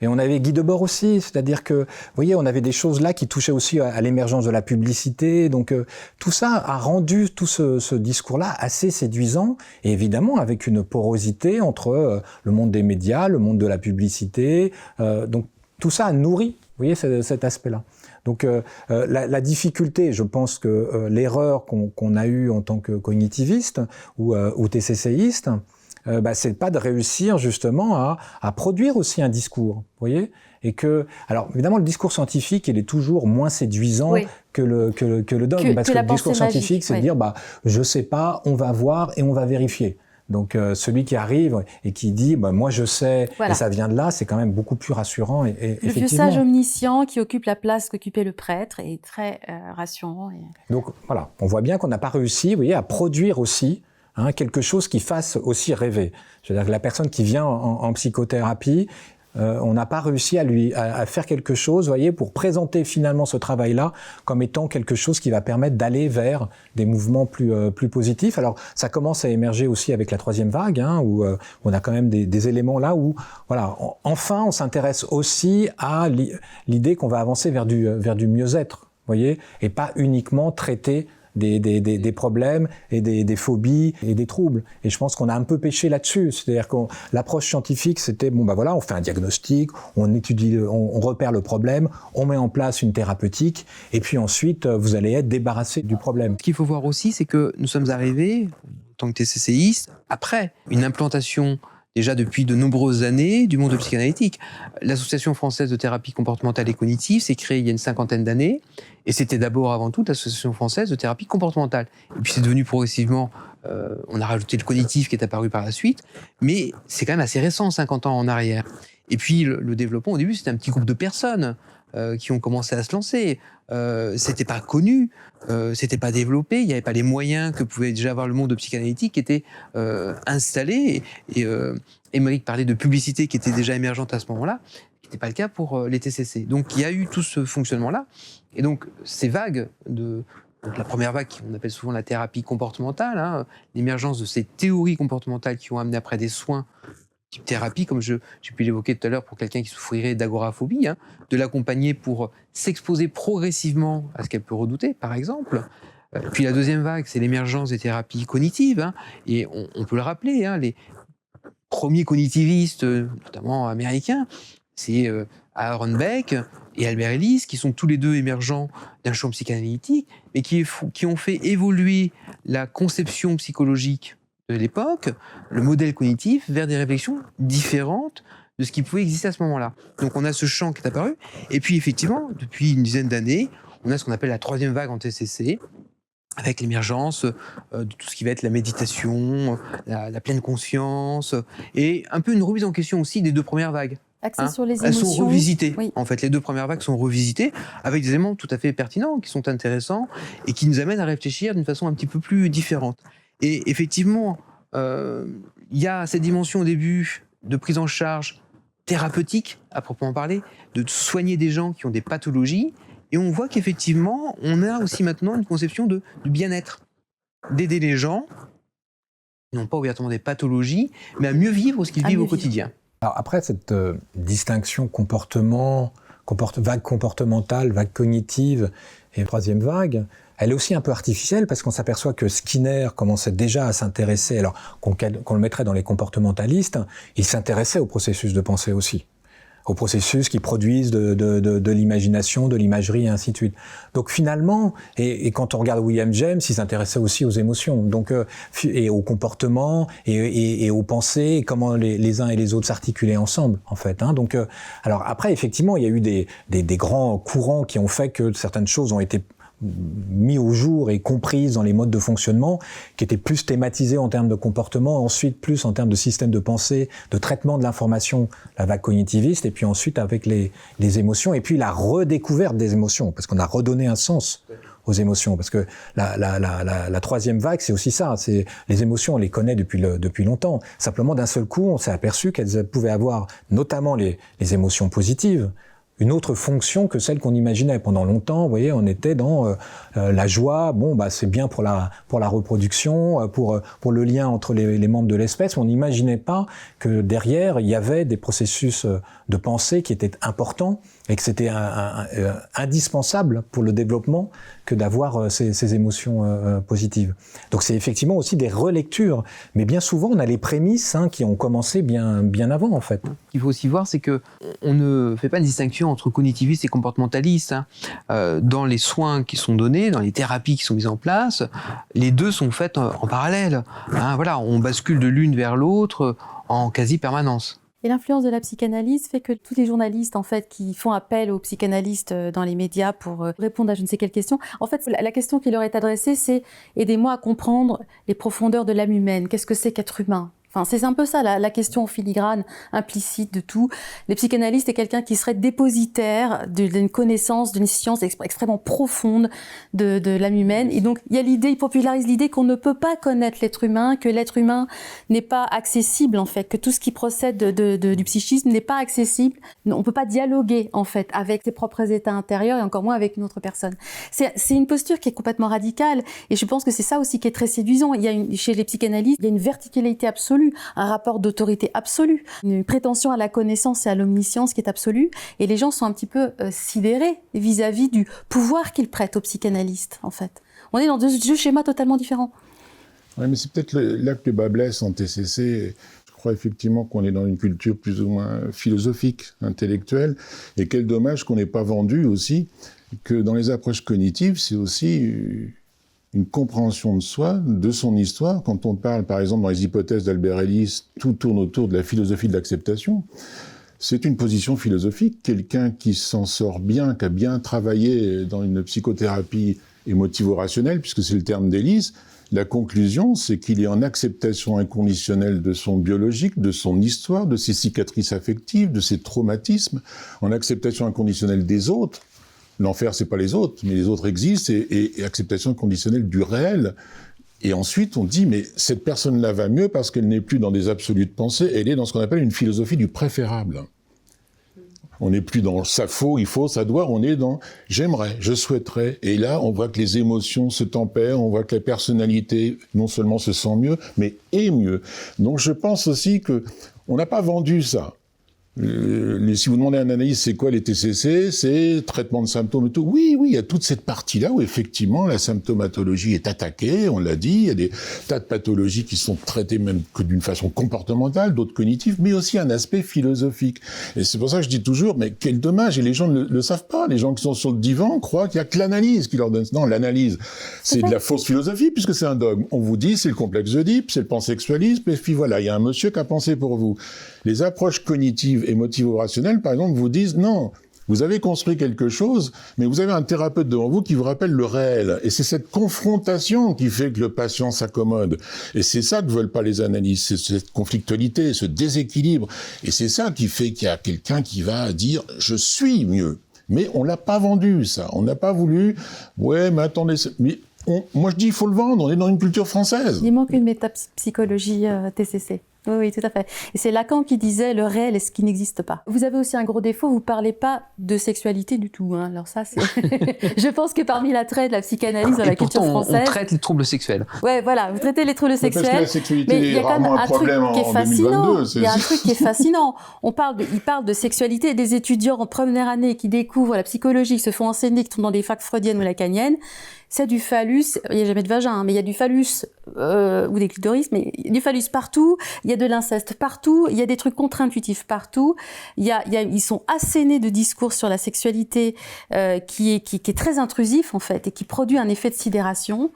Et on avait Guy Debord aussi, c'est-à-dire que, vous voyez, on avait des choses là qui touchaient aussi à l'émergence de la publicité. Donc tout ça a rendu tout ce discours-là assez séduisant, et évidemment avec une porosité entre le monde des médias, le monde de la publicité. Donc tout ça a nourri, vous voyez, cet aspect-là. Donc la difficulté, je pense que l'erreur qu'on a eue en tant que cognitiviste ou TCCiste, c'est pas de réussir justement à produire aussi un discours, vous voyez, et que, alors évidemment le discours scientifique il est toujours moins séduisant que le dogme, parce que le discours scientifique c'est de dire je sais pas, on va voir et on va vérifier. Donc celui qui arrive et qui dit moi je sais et ça vient de là, c'est quand même beaucoup plus rassurant et le vieux sage omniscient qui occupe la place qu'occupait le prêtre est très rassurant. Donc voilà, on voit bien qu'on n'a pas réussi, vous voyez, à produire aussi quelque chose qui fasse aussi rêver. C'est-à-dire que la personne qui vient en psychothérapie, on n'a pas réussi à faire quelque chose, voyez, pour présenter finalement ce travail-là comme étant quelque chose qui va permettre d'aller vers des mouvements plus positifs. Alors ça commence à émerger aussi avec la troisième vague, où on a quand même des éléments là où, voilà, enfin on s'intéresse aussi à l'idée qu'on va avancer vers du mieux-être, voyez, et pas uniquement traiter des problèmes et des phobies et des troubles. Et je pense qu'on a un peu péché là-dessus. C'est-à-dire que l'approche scientifique, c'était on fait un diagnostic, on étudie, on repère le problème, on met en place une thérapeutique, et puis ensuite, vous allez être débarrassé du problème. Ce qu'il faut voir aussi, c'est que nous sommes arrivés, en tant que TCCistes, après une implantation déjà depuis de nombreuses années du monde psychanalytique. L'Association française de thérapie comportementale et cognitive s'est créée il y a une 50aine d'années, et c'était d'abord avant tout l'Association française de thérapie comportementale. Et puis c'est devenu progressivement, on a rajouté le cognitif qui est apparu par la suite, mais c'est quand même assez récent, 50 ans en arrière. Et puis le développement, au début, c'était un petit groupe de personnes qui ont commencé à se lancer. C'était pas connu, c'était pas développé, il n'y avait pas les moyens que pouvait déjà avoir le monde psychanalytique qui était installé. Et Émeric parlait de publicité qui était déjà émergente à ce moment-là, qui n'était pas le cas pour les TCC. Donc il y a eu tout ce fonctionnement-là. Et donc ces vagues donc la première vague, qu'on appelle souvent la thérapie comportementale, l'émergence de ces théories comportementales qui ont amené après des soins type thérapie, comme j'ai pu l'évoquer tout à l'heure pour quelqu'un qui souffrirait d'agoraphobie, de l'accompagner pour s'exposer progressivement à ce qu'elle peut redouter, par exemple. Puis la deuxième vague, c'est l'émergence des thérapies cognitives, et on peut le rappeler, les premiers cognitivistes, notamment américains, c'est Aaron Beck et Albert Ellis, qui sont tous les deux émergents d'un champ psychanalytique, mais qui ont fait évoluer la conception psychologique de l'époque, le modèle cognitif, vers des réflexions différentes de ce qui pouvait exister à ce moment-là. Donc on a ce champ qui est apparu, et puis effectivement, depuis une dizaine d'années, on a ce qu'on appelle la troisième vague en TCC, avec l'émergence de tout ce qui va être la méditation, la pleine conscience, et un peu une remise en question aussi des deux premières vagues. Axé sur les émotions. Elles sont revisitées. Oui. En fait, les deux premières vagues sont revisitées avec des éléments tout à fait pertinents, qui sont intéressants, et qui nous amènent à réfléchir d'une façon un petit peu plus différente. Et effectivement, il y a cette dimension au début de prise en charge thérapeutique, à proprement parler, de soigner des gens qui ont des pathologies. Et on voit qu'effectivement, on a aussi maintenant une conception du bien-être, d'aider les gens, non pas ouvertement des pathologies, mais à mieux vivre ce qu'ils vivent au quotidien. Alors après, cette distinction vague comportementale, vague cognitive et troisième vague, elle est aussi un peu artificielle parce qu'on s'aperçoit que Skinner commençait déjà à s'intéresser, alors qu'on le mettrait dans les comportementalistes, il s'intéressait au processus de pensée aussi. aux processus qui produisent de l'imagination, de l'imagerie et ainsi de suite. Donc finalement, et quand on regarde William James, il s'intéressait aussi aux émotions, donc et au comportement et aux pensées, et comment les uns et les autres s'articulaient ensemble, en fait. Hein. Donc, alors après, effectivement, il y a eu des grands courants qui ont fait que certaines choses ont été mis au jour et comprises dans les modes de fonctionnement, qui étaient plus thématisés en termes de comportement, ensuite plus en termes de système de pensée, de traitement de l'information, la vague cognitiviste, et puis ensuite avec les émotions, et puis la redécouverte des émotions, parce qu'on a redonné un sens aux émotions, parce que la troisième vague, c'est aussi ça, c'est les émotions, on les connaît depuis longtemps. Simplement, d'un seul coup, on s'est aperçu qu'elles pouvaient avoir, notamment les émotions positives, une autre fonction que celle qu'on imaginait. Pendant longtemps, vous voyez, on était dans la joie, bon, bah, c'est bien pour la reproduction, pour le lien entre les membres de l'espèce. On n'imaginait pas que derrière, il y avait des processus de pensée qui étaient importants et que c'était indispensable pour le développement que d'avoir ces émotions positives. Donc c'est effectivement aussi des relectures, mais bien souvent on a les prémices qui ont commencé bien avant en fait. Ce qu'il faut aussi voir, c'est que on ne fait pas de distinction entre cognitivistes et comportementalistes. Dans les soins qui sont donnés, dans les thérapies qui sont mises en place, les deux sont faites en parallèle. Voilà, on bascule de l'une vers l'autre en quasi-permanence. Et l'influence de la psychanalyse fait que tous les journalistes, en fait, qui font appel aux psychanalystes dans les médias pour répondre à je ne sais quelle question, en fait, la question qui leur est adressée, c'est « Aidez-moi à comprendre les profondeurs de l'âme humaine. Qu'est-ce que c'est qu'être humain ?» Enfin, c'est un peu ça, la question en filigrane, implicite de tout. Les psychanalystes est quelqu'un qui serait dépositaire d'une connaissance, d'une science extrêmement profonde de l'âme humaine. Et donc, il y a l'idée, il popularise l'idée qu'on ne peut pas connaître l'être humain, que l'être humain n'est pas accessible, en fait, que tout ce qui procède du psychisme n'est pas accessible. On peut pas dialoguer, en fait, avec ses propres états intérieurs et encore moins avec une autre personne. C'est une posture qui est complètement radicale. Et je pense que c'est ça aussi qui est très séduisant. Chez les psychanalystes, il y a une verticalité absolue, un rapport d'autorité absolue, une prétention à la connaissance et à l'omniscience qui est absolue, et les gens sont un petit peu sidérés vis-à-vis du pouvoir qu'ils prêtent aux psychanalystes, en fait. On est dans deux schémas totalement différents. Oui, mais c'est peut-être là que le bas blesse en TCC. Je crois effectivement qu'on est dans une culture plus ou moins philosophique, intellectuelle, et quel dommage qu'on n'ait pas vendu aussi que dans les approches cognitives, c'est aussi une compréhension de soi, de son histoire. Quand on parle, par exemple, dans les hypothèses d'Albert Ellis, tout tourne autour de la philosophie de l'acceptation. C'est une position philosophique. Quelqu'un qui s'en sort bien, qui a bien travaillé dans une psychothérapie émotivo-rationnelle, puisque c'est le terme d'Ellis, la conclusion, c'est qu'il est en acceptation inconditionnelle de son biologique, de son histoire, de ses cicatrices affectives, de ses traumatismes, en acceptation inconditionnelle des autres. L'enfer, c'est pas les autres, mais les autres existent, et acceptation inconditionnelle du réel. Et ensuite, on dit, mais cette personne-là va mieux parce qu'elle n'est plus dans des absolus de pensée, elle est dans ce qu'on appelle une philosophie du préférable. On n'est plus dans ça faut, il faut, ça doit, on est dans j'aimerais, je souhaiterais. Et là, on voit que les émotions se tempèrent, on voit que la personnalité non seulement se sent mieux, mais est mieux. Donc je pense aussi que on n'a pas vendu ça. Si vous demandez à un analyste c'est quoi les TCC, c'est traitement de symptômes et tout. Oui, il y a toute cette partie-là où effectivement la symptomatologie est attaquée, on l'a dit, il y a des tas de pathologies qui sont traitées même que d'une façon comportementale, d'autres cognitives, mais aussi un aspect philosophique. Et c'est pour ça que je dis toujours, mais quel dommage, et les gens ne le savent pas, les gens qui sont sur le divan croient qu'il y a que l'analyse qui leur donne. Non, l'analyse, c'est de la fausse philosophie puisque c'est un dogme. On vous dit c'est le complexe d'Oedipe, c'est le pansexualisme, et puis voilà, il y a un monsieur qui a pensé pour vous. Les approches cognitives émotivo-rationnelles, par exemple, vous disent non, vous avez construit quelque chose, mais vous avez un thérapeute devant vous qui vous rappelle le réel. Et c'est cette confrontation qui fait que le patient s'accommode. Et c'est ça que veulent pas les analyses, c'est cette conflictualité, ce déséquilibre. Et c'est ça qui fait qu'il y a quelqu'un qui va dire « je suis mieux ». Mais on l'a pas vendu, ça. On n'a pas voulu « ouais, mais attendez... » moi, je dis, il faut le vendre, on est dans une culture française. Il manque une métapsychologie TCC. Oui, tout à fait. Et c'est Lacan qui disait le réel est ce qui n'existe pas. Vous avez aussi un gros défaut, vous parlez pas de sexualité du tout. Hein. Alors ça, c'est. Je pense que parmi l'attrait de la psychanalyse dans la culture française, on traite les troubles sexuels. Ouais, voilà, vous traitez les troubles sexuels. Parce que la sexualité mais il y a quand même un truc qui est fascinant. Il y a un truc qui est fascinant. Il parle de sexualité et des étudiants en première année qui découvrent la psychologie, qui se font enseigner, qui sont dans des facs freudiennes ou lacaniennes. c'est du phallus, il n'y a jamais de vagin, mais il y a du phallus ou des clitoris, mais il y a du phallus partout, il y a de l'inceste partout, il y a des trucs contre-intuitifs partout, ils sont assénés de discours sur la sexualité qui est très intrusif en fait et qui produit un effet de sidération.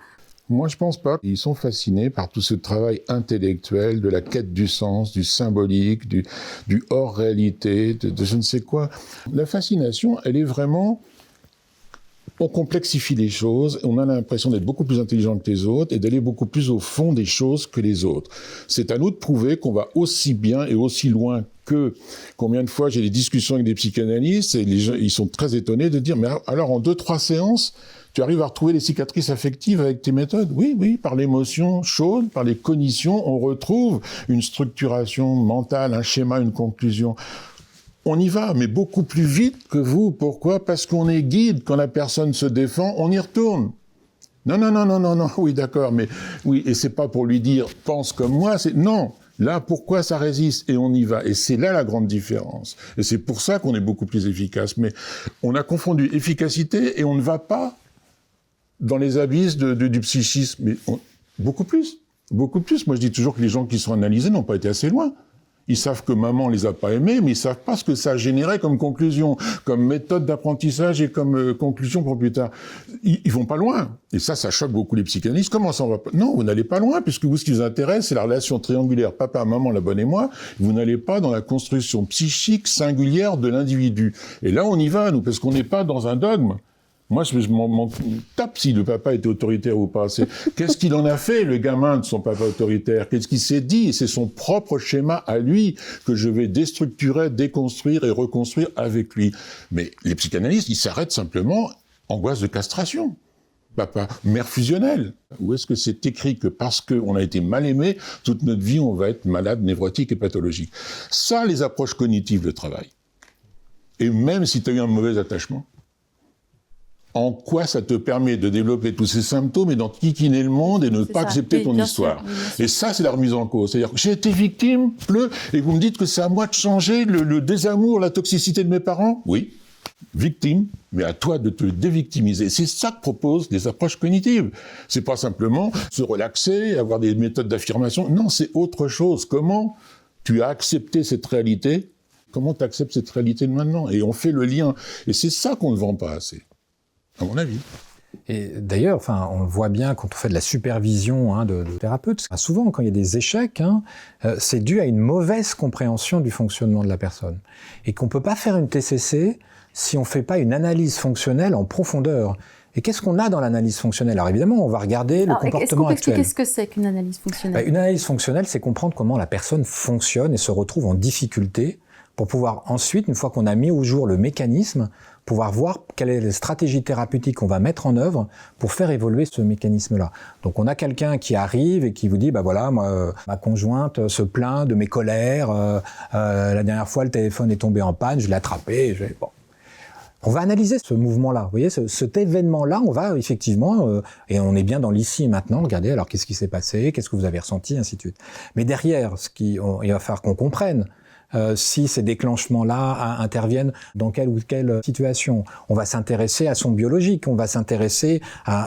Moi, je pense pas. Ils sont fascinés par tout ce travail intellectuel, de la quête du sens, du symbolique, du hors-réalité, de je ne sais quoi. La fascination, elle est vraiment... On complexifie les choses, on a l'impression d'être beaucoup plus intelligent que les autres et d'aller beaucoup plus au fond des choses que les autres. C'est à nous de prouver qu'on va aussi bien et aussi loin que... Combien de fois j'ai des discussions avec des psychanalystes et les gens, ils sont très étonnés de dire « Mais alors, en 2-3 séances, tu arrives à retrouver les cicatrices affectives avec tes méthodes ?» Oui, par l'émotion chaude, par les cognitions, on retrouve une structuration mentale, un schéma, une conclusion. On y va, mais beaucoup plus vite que vous. Pourquoi ? Parce qu'on est guide. Quand la personne se défend, on y retourne. Non, oui, d'accord, mais oui, et c'est pas pour lui dire « pense comme moi », c'est non. Là, pourquoi ça résiste ? Et on y va. Et c'est là la grande différence. Et c'est pour ça qu'on est beaucoup plus efficace. Mais on a confondu efficacité et on ne va pas dans les abysses du psychisme. Mais beaucoup plus. Beaucoup plus. Moi, je dis toujours que les gens qui sont analysés n'ont pas été assez loin. Ils savent que maman les a pas aimés, mais ils savent pas ce que ça a généré comme conclusion, comme méthode d'apprentissage et comme conclusion pour plus tard. Ils vont pas loin. Et ça choque beaucoup les psychanalystes. Comment ça on va pas? Non, vous n'allez pas loin, puisque vous, ce qui vous intéresse, c'est la relation triangulaire papa, maman, la bonne et moi. Vous n'allez pas dans la construction psychique singulière de l'individu. Et là, on y va, nous, parce qu'on n'est pas dans un dogme. Moi, je m'en tape si le papa était autoritaire ou pas. Qu'est-ce qu'il en a fait, le gamin, de son papa autoritaire? Qu'est-ce qu'il s'est dit? Et c'est son propre schéma à lui que je vais déstructurer, déconstruire et reconstruire avec lui. Mais les psychanalystes, ils s'arrêtent simplement angoisse de castration. Papa, mère fusionnelle. Où est-ce que c'est écrit que parce qu'on a été mal aimé, toute notre vie, on va être malade, névrotique et pathologique? Ça, les approches cognitives de travail. Et même si tu as eu un mauvais attachement, en quoi ça te permet de développer tous ces symptômes et d'enquiquiner le monde et de ne pas accepter ton histoire. Et ça, c'est la remise en cause. C'est-à-dire que j'ai été victime, et vous me dites que c'est à moi de changer le désamour, la toxicité de mes parents? Oui, victime, mais à toi de te dévictimiser. C'est ça que proposent les approches cognitives. C'est pas simplement se relaxer, avoir des méthodes d'affirmation. Non, c'est autre chose. Comment tu as accepté cette réalité? Comment tu acceptes cette réalité de maintenant? Et on fait le lien. Et c'est ça qu'on ne vend pas assez, à mon avis. Et d'ailleurs, on le voit bien quand on fait de la supervision de thérapeutes. Souvent, quand il y a des échecs, c'est dû à une mauvaise compréhension du fonctionnement de la personne. Et qu'on ne peut pas faire une TCC si on ne fait pas une analyse fonctionnelle en profondeur. Et qu'est-ce qu'on a dans l'analyse fonctionnelle? Alors évidemment, on va regarder le comportement actuel. Est-ce qu'on peut expliquer ce que c'est qu'une analyse fonctionnelle? Une analyse fonctionnelle, c'est comprendre comment la personne fonctionne et se retrouve en difficulté pour pouvoir ensuite, une fois qu'on a mis au jour le mécanisme, pouvoir voir quelle est la stratégie thérapeutique qu'on va mettre en œuvre pour faire évoluer ce mécanisme-là. Donc on a quelqu'un qui arrive et qui vous dit, voilà, moi, ma conjointe se plaint de mes colères, la dernière fois le téléphone est tombé en panne, je l'ai attrapé, bon. On va analyser ce mouvement-là, vous voyez, cet événement-là, on va effectivement, et on est bien dans l'ici et maintenant, regardez, alors qu'est-ce qui s'est passé, qu'est-ce que vous avez ressenti, ainsi de suite. Mais derrière, il va falloir qu'on comprenne si ces déclenchements-là interviennent dans quelle ou quelle situation. On va s'intéresser à son biologique, on va s'intéresser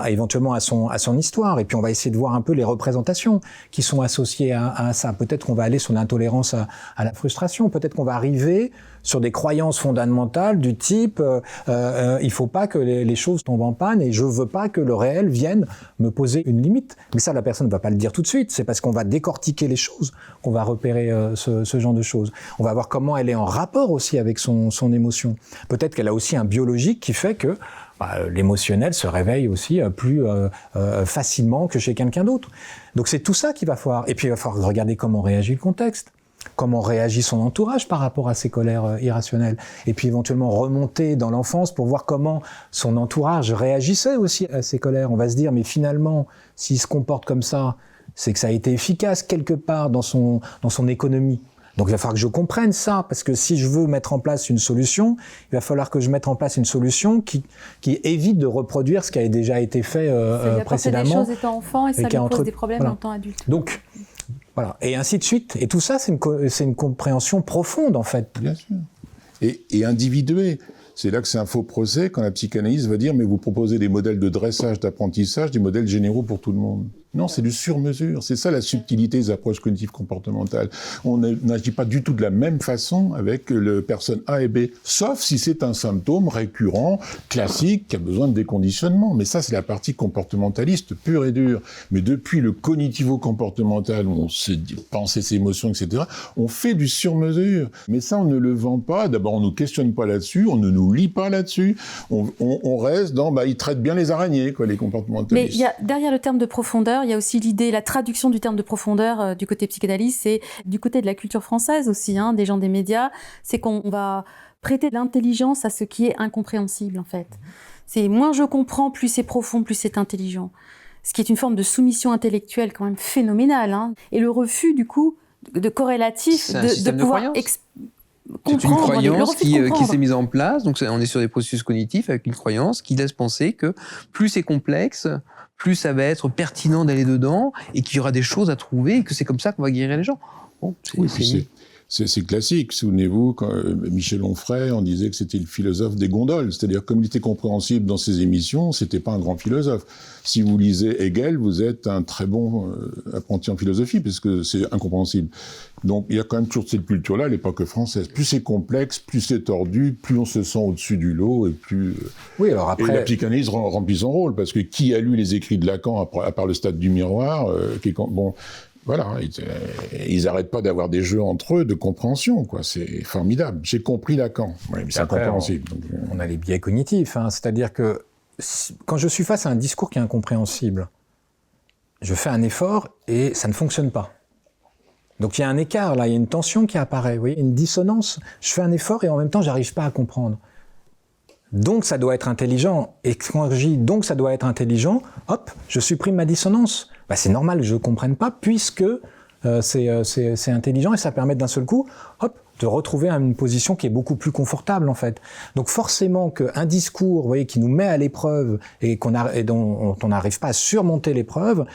éventuellement à son histoire, et puis on va essayer de voir un peu les représentations qui sont associées à ça. Peut-être qu'on va aller sur l'intolérance à la frustration, peut-être qu'on va arriver sur des croyances fondamentales du type il faut pas que les choses tombent en panne et je veux pas que le réel vienne me poser une limite. Mais ça, la personne ne va pas le dire tout de suite. C'est parce qu'on va décortiquer les choses qu'on va repérer ce genre de choses. On va voir comment elle est en rapport aussi avec son émotion. Peut-être qu'elle a aussi un biologique qui fait que l'émotionnel se réveille aussi plus facilement que chez quelqu'un d'autre. Donc c'est tout ça qu'il va falloir. Et puis il va falloir regarder comment réagit le contexte. Comment réagit son entourage par rapport à ces colères irrationnelles. Et puis éventuellement remonter dans l'enfance pour voir comment son entourage réagissait aussi à ces colères. On va se dire, mais finalement, s'il se comporte comme ça, c'est que ça a été efficace quelque part dans son économie. Donc il va falloir que je comprenne ça, parce que si je veux mettre en place une solution, il va falloir que je mette en place une solution qui évite de reproduire ce qui a déjà été fait précédemment. Ça lui a des choses étant enfant et ça lui pose des problèmes en tant adulte. Donc, voilà, et ainsi de suite. Et tout ça, c'est une compréhension profonde, en fait. Bien sûr. Et individuée. C'est là que c'est un faux procès quand la psychanalyse va dire mais vous proposez des modèles de dressage, d'apprentissage, des modèles généraux pour tout le monde. Non, c'est du sur-mesure. C'est ça la subtilité des approches cognitives comportementales. On n'agit pas du tout de la même façon avec le personne A et B, sauf si c'est un symptôme récurrent, classique, qui a besoin de déconditionnement. Mais ça, c'est la partie comportementaliste pure et dure. Mais depuis le cognitivo-comportemental, où on se pense ses émotions, etc., on fait du sur-mesure. Mais ça, on ne le vend pas. D'abord, on ne nous questionne pas là-dessus, on ne nous lit pas là-dessus. On reste dans, ils traitent bien les araignées, quoi, les comportementalistes. Mais il y a, derrière le terme de profondeur, il y a aussi l'idée, la traduction du terme de profondeur du côté psychanalyse, c'est du côté de la culture française aussi, des gens des médias, c'est qu'on va prêter de l'intelligence à ce qui est incompréhensible, en fait. C'est moins je comprends, plus c'est profond, plus c'est intelligent. Ce qui est une forme de soumission intellectuelle quand même phénoménale. Et le refus, du coup, de corrélatif, de pouvoir c'est une croyance qui s'est mise en place, donc on est sur des processus cognitifs avec une croyance qui laisse penser que plus c'est complexe, plus ça va être pertinent d'aller dedans et qu'il y aura des choses à trouver et que c'est comme ça qu'on va guérir les gens. Bon, c'est classique. Souvenez-vous, quand Michel Onfray, on disait que c'était le philosophe des gondoles. C'est-à-dire, comme il était compréhensible dans ses émissions, c'était pas un grand philosophe. Si vous lisez Hegel, vous êtes un très bon apprenti en philosophie, puisque c'est incompréhensible. Donc, il y a quand même toujours cette culture-là à l'époque française. Plus c'est complexe, plus c'est tordu, plus on se sent au-dessus du lot, et plus... Oui, alors après... Et la psychanalyse remplit son rôle, parce que qui a lu les écrits de Lacan, à part le stade du miroir, voilà, ils n'arrêtent pas d'avoir des jeux entre eux de compréhension, quoi. C'est formidable. J'ai compris Lacan. Ouais, mais c'est incompréhensible. On a les biais cognitifs, c'est-à-dire que quand je suis face à un discours qui est incompréhensible, je fais un effort et ça ne fonctionne pas. Donc il y a un écart là, il y a une tension qui apparaît, vous voyez, une dissonance. Je fais un effort et en même temps, j'arrive pas à comprendre. Donc ça doit être intelligent. Et quand je dis donc ça doit être intelligent, hop, je supprime ma dissonance. C'est normal que je ne comprenne pas puisque c'est intelligent et ça permet d'un seul coup, hop, de retrouver une position qui est beaucoup plus confortable en fait. Donc forcément qu'un discours, vous voyez, qui nous met à l'épreuve et dont on n'arrive pas à surmonter l'épreuve,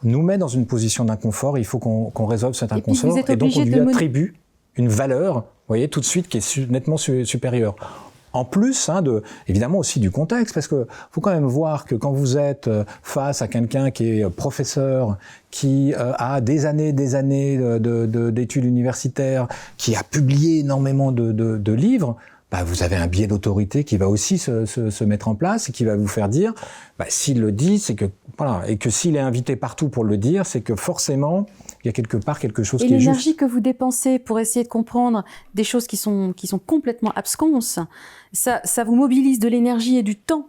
nous met dans une position d'inconfort. Il faut qu'on résolve cet inconfort et donc on lui attribue une valeur, vous voyez, tout de suite qui est nettement supérieure. En plus, évidemment aussi du contexte, parce que faut quand même voir que quand vous êtes face à quelqu'un qui est professeur, qui a des années d'études universitaires, qui a publié énormément de livres, vous avez un biais d'autorité qui va aussi se mettre en place et qui va vous faire dire, s'il le dit, c'est que voilà, et que s'il est invité partout pour le dire, c'est que forcément il y a quelque part quelque chose qui est juste. Et l'énergie que vous dépensez pour essayer de comprendre des choses qui sont complètement absconses, ça vous mobilise de l'énergie et du temps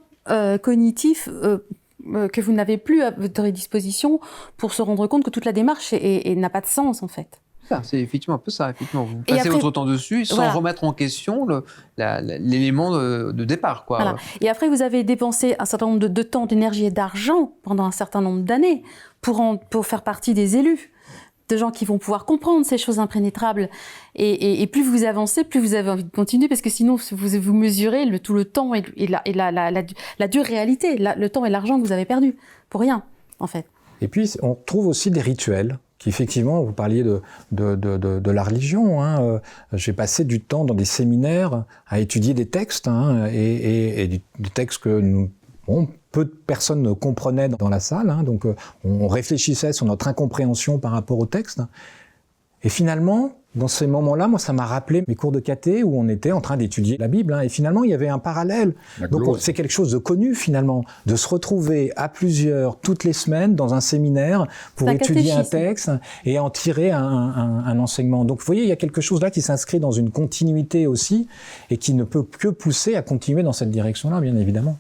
cognitif que vous n'avez plus à votre disposition pour se rendre compte que toute la démarche n'a pas de sens en fait. C'est effectivement un peu ça. Effectivement. Vous passez votre temps dessus sans remettre en question l'élément de départ, quoi. Voilà. Et après, vous avez dépensé un certain nombre de temps, d'énergie et d'argent pendant un certain nombre d'années pour faire partie des élus, de gens qui vont pouvoir comprendre ces choses impénétrables. Et plus vous avancez, plus vous avez envie de continuer, parce que sinon, vous mesurez tout le temps et la dure réalité, le temps et l'argent que vous avez perdu, pour rien, en fait. Et puis, on trouve aussi des rituels qui, effectivement, vous parliez de la religion. J'ai passé du temps dans des séminaires à étudier des textes, et des textes que peu de personnes comprenaient dans la salle. Donc, on réfléchissait sur notre incompréhension par rapport au texte. Et finalement, dans ces moments-là, moi, ça m'a rappelé mes cours de caté où on était en train d'étudier la Bible. Et finalement, il y avait un parallèle. Donc, c'est quelque chose de connu, finalement, de se retrouver à plusieurs, toutes les semaines, dans un séminaire pour étudier un texte et en tirer un enseignement. Donc, vous voyez, il y a quelque chose là qui s'inscrit dans une continuité aussi et qui ne peut que pousser à continuer dans cette direction-là, bien évidemment.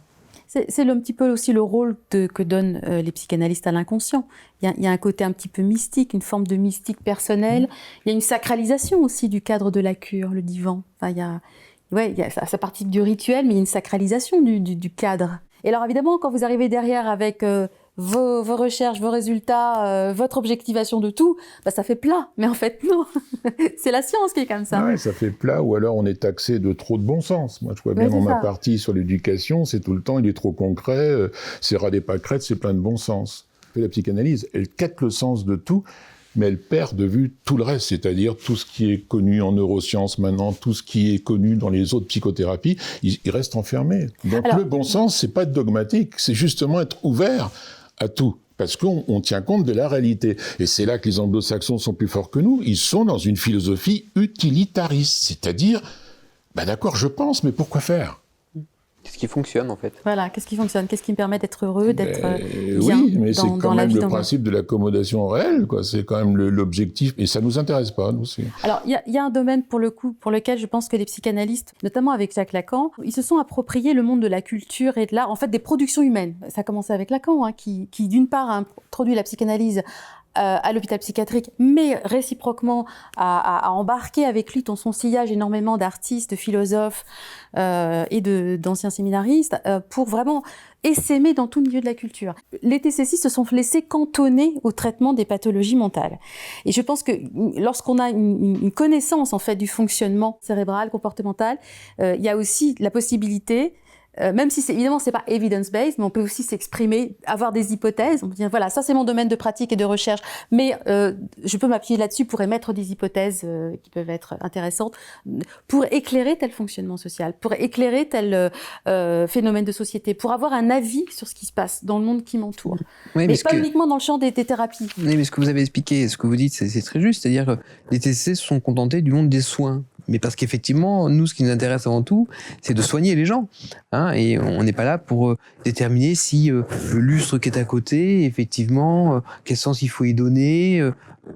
C'est un petit peu aussi le rôle que donnent les psychanalystes à l'inconscient. Il y a un côté un petit peu mystique, une forme de mystique personnelle. Il y a une sacralisation aussi du cadre de la cure, le divan. Enfin, il y a sa partie du rituel, mais il y a une sacralisation du cadre. Et alors évidemment, quand vous arrivez derrière avec vos recherches, vos résultats, votre objectivation de tout, ça fait plat. Mais en fait, non. C'est la science qui est comme ça. Ouais, ça fait plat, ou alors on est taxé de trop de bon sens. Moi, je vois bien dans ma partie sur l'éducation, c'est tout le temps, il est trop concret, c'est ras des pâquerettes, c'est plein de bon sens. La psychanalyse, elle quête le sens de tout, mais elle perd de vue tout le reste, c'est-à-dire tout ce qui est connu en neurosciences maintenant, tout ce qui est connu dans les autres psychothérapies, il reste enfermé. Donc le bon sens, c'est pas être dogmatique, c'est justement être ouvert à tout. Parce qu'on tient compte de la réalité. Et c'est là que les anglo-saxons sont plus forts que nous. Ils sont dans une philosophie utilitariste. C'est-à-dire, d'accord, je pense, mais pourquoi faire ? Qu'est-ce qui fonctionne, en fait ? Voilà, qu'est-ce qui fonctionne ? Qu'est-ce qui me permet d'être heureux, d'être bien oui, mais c'est quand la même vie le principe de l'accommodation réelle, quoi. C'est quand même l'objectif. Et ça nous intéresse pas, nous. Alors, il y a un domaine, pour lequel je pense que les psychanalystes, notamment avec Jacques Lacan, ils se sont appropriés le monde de la culture et de l'art, en fait, des productions humaines. Ça a commencé avec Lacan, qui d'une part, a introduit la psychanalyse à l'hôpital psychiatrique, mais réciproquement à embarquer avec lui dans son sillage énormément d'artistes, de philosophes et d'anciens séminaristes pour vraiment essaimer dans tout milieu de la culture. Les TCC se sont laissés cantonner au traitement des pathologies mentales. Et je pense que lorsqu'on a une connaissance en fait du fonctionnement cérébral, comportemental, il y a aussi la possibilité, même si évidemment c'est pas evidence-based, mais on peut aussi s'exprimer, avoir des hypothèses. On peut dire voilà, ça c'est mon domaine de pratique et de recherche, mais je peux m'appuyer là-dessus pour émettre des hypothèses qui peuvent être intéressantes pour éclairer tel fonctionnement social, pour éclairer tel phénomène de société, pour avoir un avis sur ce qui se passe dans le monde qui m'entoure. Oui, mais pas uniquement dans le champ des thérapies. Oui, mais ce que vous avez expliqué, ce que vous dites, c'est très juste. C'est-à-dire que les TCC se sont contentés du monde des soins. Mais parce qu'effectivement, nous, ce qui nous intéresse avant tout, c'est de soigner les gens. Et on n'est pas là pour déterminer si le lustre qui est à côté, effectivement, quel sens il faut y donner,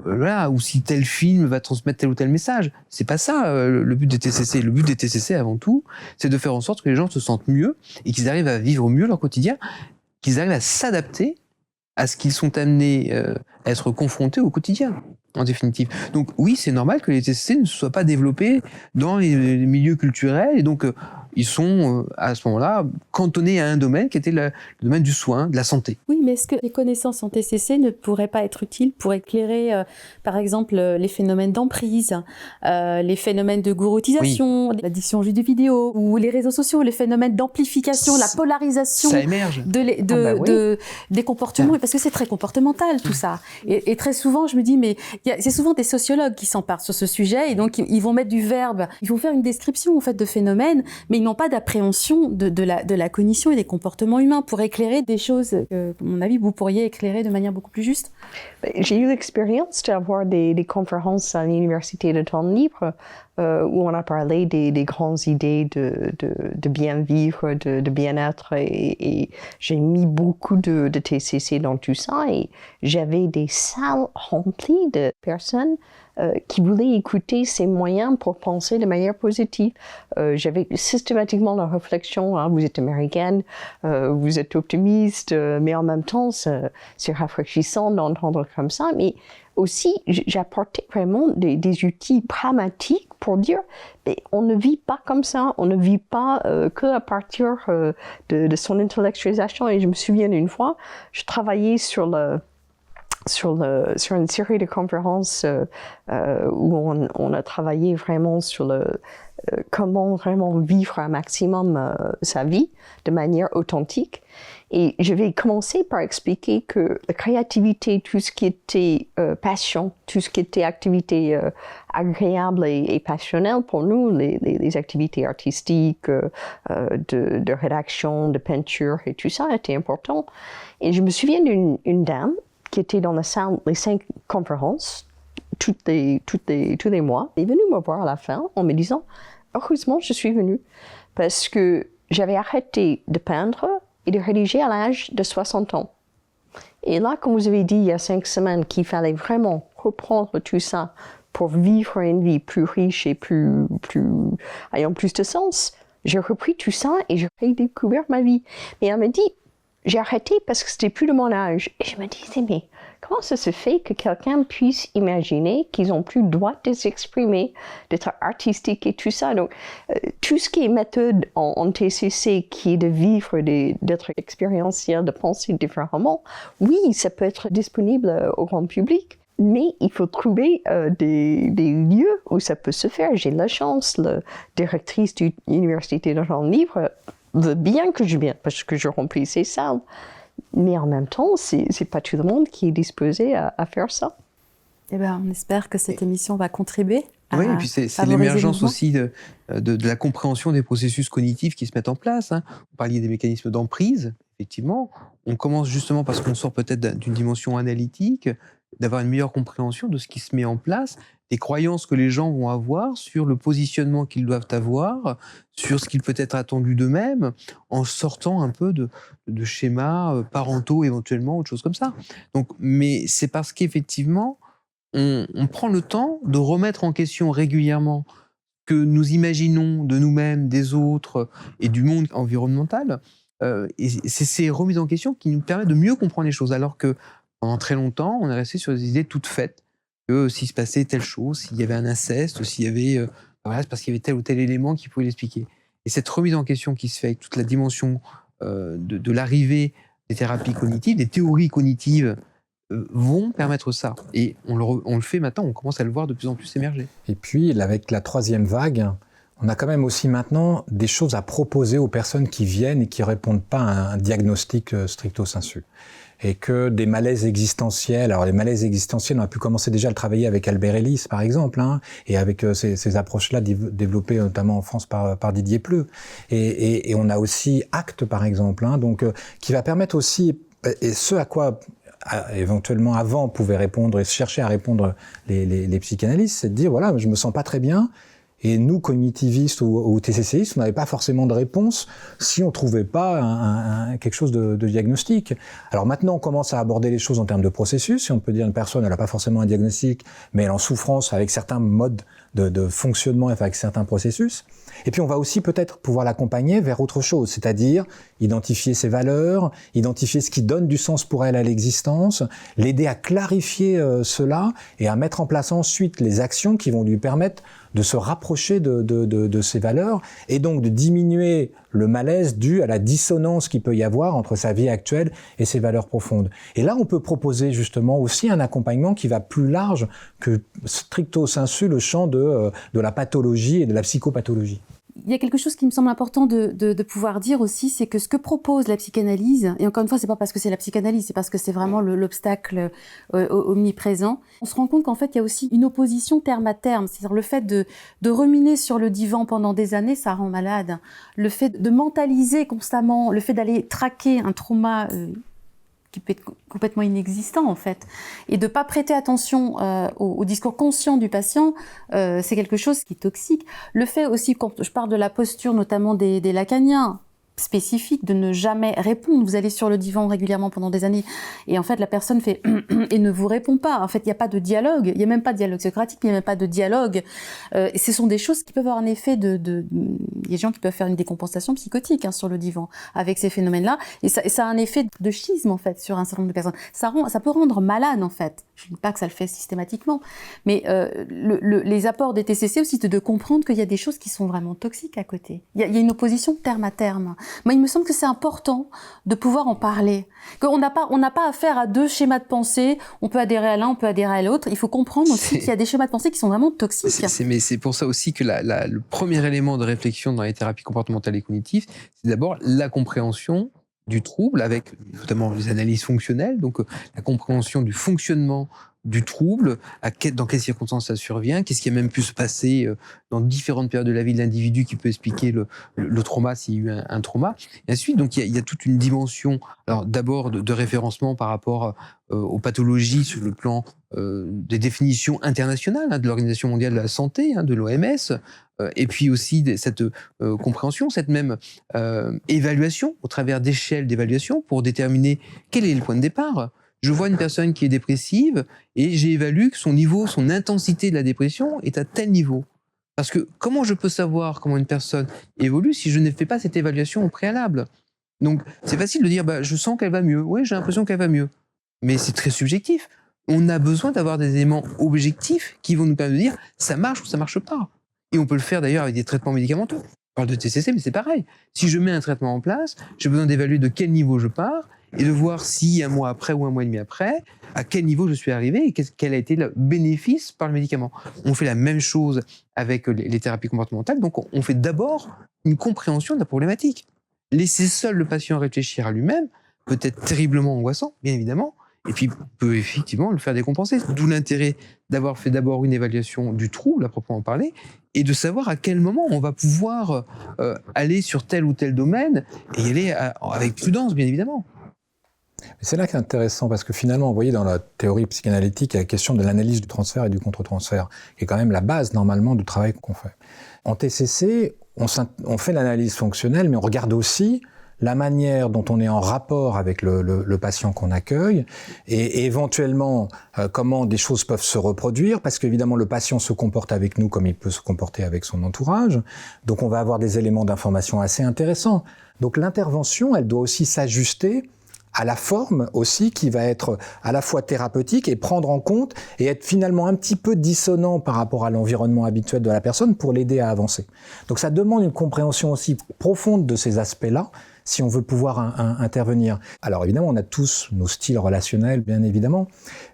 ou si tel film va transmettre tel ou tel message. C'est pas ça le but des TCC. Le but des TCC, avant tout, c'est de faire en sorte que les gens se sentent mieux et qu'ils arrivent à vivre mieux leur quotidien, qu'ils arrivent à s'adapter à ce qu'ils sont amenés à être confrontés au quotidien, en définitive. Donc oui, c'est normal que les TCC ne soient pas développés dans les milieux culturels, et donc ils sont à ce moment-là cantonnés à un domaine qui était le domaine du soin, de la santé. Oui, mais est-ce que les connaissances en TCC ne pourraient pas être utiles pour éclairer, par exemple, les phénomènes d'emprise, les phénomènes de gouroutisation, l'addiction aux jeux vidéo, ou les réseaux sociaux, les phénomènes d'amplification, la polarisation ça émerge. Des comportements, parce que c'est très comportemental tout ça. Et très souvent, je me dis, mais c'est souvent des sociologues qui s'emparent sur ce sujet, et donc ils vont mettre du verbe, ils vont faire une description en fait de phénomènes, mais ils n'ont pas d'appréhension de la cognition et des comportements humains pour éclairer des choses que, à mon avis, vous pourriez éclairer de manière beaucoup plus juste. J'ai eu l'expérience d'avoir des conférences à l'université de temps libre où on a parlé des grandes idées de bien vivre, de bien-être, et j'ai mis beaucoup de TCC dans tout ça, et j'avais des salles remplies de personnes qui voulaient écouter ces moyens pour penser de manière positive. J'avais systématiquement la réflexion, vous êtes américaine, vous êtes optimiste, mais en même temps, c'est rafraîchissant d'entendre comme ça. Mais aussi, j'apportais vraiment des outils pragmatiques pour dire, mais on ne vit pas comme ça, on ne vit pas que à partir de son intellectualisation. Et je me souviens d'une fois, je travaillais sur une série de conférences où on a travaillé vraiment sur comment vraiment vivre un maximum sa vie de manière authentique. Et je vais commencer par expliquer que la créativité, tout ce qui était passion, tout ce qui était activité agréable et passionnelle pour nous, les activités artistiques, de rédaction, de peinture et tout ça était important. Et je me souviens d'une dame qui était dans la salle, les 5 conférences, tous les mois, est venue me voir à la fin en me disant « Heureusement, je suis venue parce que j'avais arrêté de peindre et de rédiger à l'âge de 60 ans. Et là, comme vous avez dit il y a 5 semaines qu'il fallait vraiment reprendre tout ça pour vivre une vie plus riche et ayant plus de sens, j'ai repris tout ça et j'ai redécouvert ma vie. » Et elle me dit j'ai arrêté parce que c'était plus de mon âge. Et je me disais, mais comment ça se fait que quelqu'un puisse imaginer qu'ils n'ont plus le droit de s'exprimer, d'être artistique et tout ça. Donc, tout ce qui est méthode en TCC, qui est de vivre, d'être expérientiel, de penser différemment, oui, ça peut être disponible au grand public. Mais il faut trouver des lieux où ça peut se faire. J'ai la chance, la directrice de l'université de temps libre veut bien que je vienne parce que je remplis ces salles. Mais en même temps, c'est pas tout le monde qui est disposé à faire ça. Eh ben, on espère que cette émission va contribuer à Oui, et puis c'est favoriser le l'émergence mouvement. aussi de la compréhension des processus cognitifs qui se mettent en place. Hein. Vous parliez des mécanismes d'emprise, effectivement. On commence justement parce qu'on sort peut-être d'une dimension analytique, d'avoir une meilleure compréhension de ce qui se met en place, des croyances que les gens vont avoir sur le positionnement qu'ils doivent avoir, sur ce qu'il peut être attendu d'eux-mêmes, en sortant un peu de schémas parentaux éventuellement, ou de choses comme ça. Donc, mais c'est parce qu'effectivement, on prend le temps de remettre en question régulièrement que nous imaginons de nous-mêmes, des autres et du monde environnemental. Et c'est ces remises en question qui nous permettent de mieux comprendre les choses, alors que pendant très longtemps, on est resté sur des idées toutes faites, que s'il se passait telle chose, s'il y avait un inceste, s'il y avait... voilà, c'est parce qu'il y avait tel ou tel élément qui pouvait l'expliquer. Et cette remise en question qui se fait avec toute la dimension de l'arrivée des thérapies cognitives, des théories cognitives, vont permettre ça. Et on le fait maintenant, on commence à le voir de plus en plus émerger. Et puis, avec la 3e vague, on a quand même aussi maintenant des choses à proposer aux personnes qui viennent et qui ne répondent pas à un diagnostic stricto sensu. Et que des malaises existentiels, alors les malaises existentiels, on a pu commencer déjà à le travailler avec Albert Ellis, par exemple, hein, et avec ces approches-là développées notamment en France par Didier Pleu. Et on a aussi ACT, par exemple, hein, donc, qui va permettre aussi, et ce à quoi éventuellement avant on pouvait répondre et chercher à répondre les psychanalystes, c'est de dire voilà, je me sens pas très bien, et nous cognitivistes ou TCCistes, on n'avait pas forcément de réponse si on trouvait pas quelque chose de diagnostic. Alors maintenant on commence à aborder les choses en termes de processus, et on peut dire une personne elle n'a pas forcément un diagnostic, mais elle est en souffrance avec certains modes de fonctionnement, enfin avec certains processus. Et puis on va aussi peut-être pouvoir l'accompagner vers autre chose, c'est-à-dire identifier ses valeurs, identifier ce qui donne du sens pour elle à l'existence, l'aider à clarifier cela et à mettre en place ensuite les actions qui vont lui permettre de se rapprocher de ses valeurs et donc de diminuer le malaise dû à la dissonance qu'il peut y avoir entre sa vie actuelle et ses valeurs profondes. Et là, on peut proposer justement aussi un accompagnement qui va plus large que stricto sensu le champ de la pathologie et de la psychopathologie. Il y a quelque chose qui me semble important de pouvoir dire aussi, c'est que ce que propose la psychanalyse, et encore une fois, c'est pas parce que c'est la psychanalyse, c'est parce que c'est vraiment l'obstacle omniprésent. On se rend compte qu'en fait, il y a aussi une opposition terme à terme. C'est-à-dire le fait de ruminer sur le divan pendant des années, ça rend malade. Le fait de mentaliser constamment, le fait d'aller traquer un trauma qui peut être complètement inexistant en fait, et de pas prêter attention au discours conscient du patient, c'est quelque chose qui est toxique. Le fait aussi, quand je parle de la posture notamment des lacaniens, spécifique, de ne jamais répondre. Vous allez sur le divan régulièrement pendant des années et en fait la personne fait et ne vous répond pas. En fait, il n'y a pas de dialogue, il n'y a même pas de dialogue socratique, il n'y a même pas de dialogue. Et ce sont des choses qui peuvent avoir un effet il y a des gens qui peuvent faire une décompensation psychotique sur le divan avec ces phénomènes-là et ça a un effet de schisme en fait sur un certain nombre de personnes. Ça peut rendre malade en fait. Je ne dis pas que ça le fait systématiquement, mais les apports des TCC aussi, c'est de comprendre qu'il y a des choses qui sont vraiment toxiques à côté. Il y a une opposition terme à terme. Moi, il me semble que c'est important de pouvoir en parler. Qu'on n'a pas affaire à deux schémas de pensée. On peut adhérer à l'un, on peut adhérer à l'autre. Il faut comprendre aussi qu'il y a des schémas de pensée qui sont vraiment toxiques. Mais c'est pour ça aussi que le premier élément de réflexion dans les thérapies comportementales et cognitives, c'est d'abord la compréhension du trouble, avec notamment les analyses fonctionnelles, donc la compréhension du fonctionnement du trouble, dans quelles circonstances ça survient, qu'est-ce qui a même pu se passer dans différentes périodes de la vie de l'individu qui peut expliquer le trauma s'il y a eu un trauma. Et ensuite, donc il y a toute une dimension, alors d'abord de référencement par rapport aux pathologies sur le plan des définitions internationales de l'Organisation mondiale de la santé, de l'OMS, et puis aussi cette compréhension, cette même évaluation au travers d'échelles d'évaluation pour déterminer quel est le point de départ. Je vois une personne qui est dépressive et j'évalue que son niveau, son intensité de la dépression est à tel niveau. Parce que comment je peux savoir comment une personne évolue si je ne fais pas cette évaluation au préalable? Donc c'est facile de dire je sens qu'elle va mieux. Oui, j'ai l'impression qu'elle va mieux. Mais c'est très subjectif. On a besoin d'avoir des éléments objectifs qui vont nous permettre de dire ça marche ou ça marche pas. Et on peut le faire d'ailleurs avec des traitements médicamenteux. On parle de TCC, mais c'est pareil. Si je mets un traitement en place, j'ai besoin d'évaluer de quel niveau je pars et de voir si un mois après ou un mois et demi après, à quel niveau je suis arrivé et quel a été le bénéfice par le médicament. On fait la même chose avec les thérapies comportementales, donc on fait d'abord une compréhension de la problématique. Laisser seul le patient réfléchir à lui-même peut être terriblement angoissant, bien évidemment, et puis peut effectivement le faire décompenser. D'où l'intérêt d'avoir fait d'abord une évaluation du trouble à proprement parler, et de savoir à quel moment on va pouvoir aller sur tel ou tel domaine, et y aller avec prudence, bien évidemment. C'est là qu'est intéressant, parce que finalement, vous voyez, dans la théorie psychanalytique, il y a la question de l'analyse du transfert et du contre-transfert, qui est quand même la base, normalement, du travail qu'on fait. En TCC, on fait l'analyse fonctionnelle, mais on regarde aussi la manière dont on est en rapport avec le patient qu'on accueille, et éventuellement comment des choses peuvent se reproduire, parce qu'évidemment le patient se comporte avec nous comme il peut se comporter avec son entourage, donc on va avoir des éléments d'information assez intéressants. Donc l'intervention, elle doit aussi s'ajuster à la forme aussi, qui va être à la fois thérapeutique et prendre en compte et être finalement un petit peu dissonant par rapport à l'environnement habituel de la personne pour l'aider à avancer. Donc ça demande une compréhension aussi profonde de ces aspects-là, si on veut pouvoir intervenir. Alors évidemment, on a tous nos styles relationnels, bien évidemment,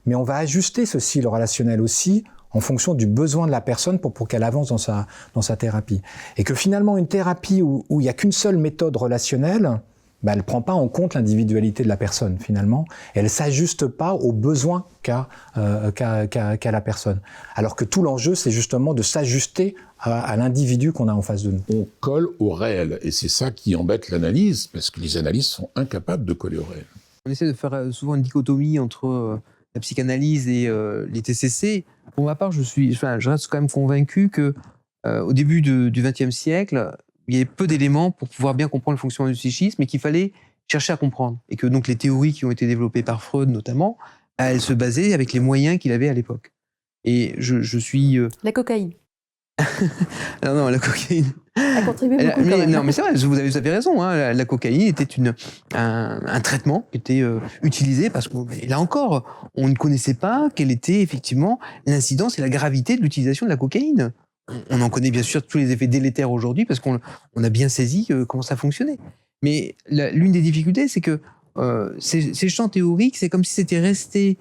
mais on va ajuster ce style relationnel aussi en fonction du besoin de la personne pour qu'elle avance dans sa thérapie. Et que finalement, une thérapie où il n'y a qu'une seule méthode relationnelle, elle ne prend pas en compte l'individualité de la personne, finalement. Elle ne s'ajuste pas aux besoins qu'a la personne. Alors que tout l'enjeu, c'est justement de s'ajuster à l'individu qu'on a en face de nous. On colle au réel, et c'est ça qui embête l'analyse, parce que les analystes sont incapables de coller au réel. On essaie de faire souvent une dichotomie entre la psychanalyse et les TCC. Pour ma part, je reste quand même convaincu que au début du XXe siècle, il y avait peu d'éléments pour pouvoir bien comprendre le fonctionnement du psychisme et qu'il fallait chercher à comprendre. Et que donc les théories qui ont été développées par Freud notamment, elles se basaient avec les moyens qu'il avait à l'époque. Et je suis... La cocaïne. non, la cocaïne... A contribué beaucoup quand même. Non, mais c'est vrai, vous avez raison. Hein, la cocaïne était un traitement qui était utilisé parce que, là encore, on ne connaissait pas quelle était effectivement l'incidence et la gravité de l'utilisation de la cocaïne. On en connaît bien sûr tous les effets délétères aujourd'hui parce qu'on a bien saisi comment ça fonctionnait. Mais l'une des difficultés, c'est que ces champs théoriques, c'est comme si c'était resté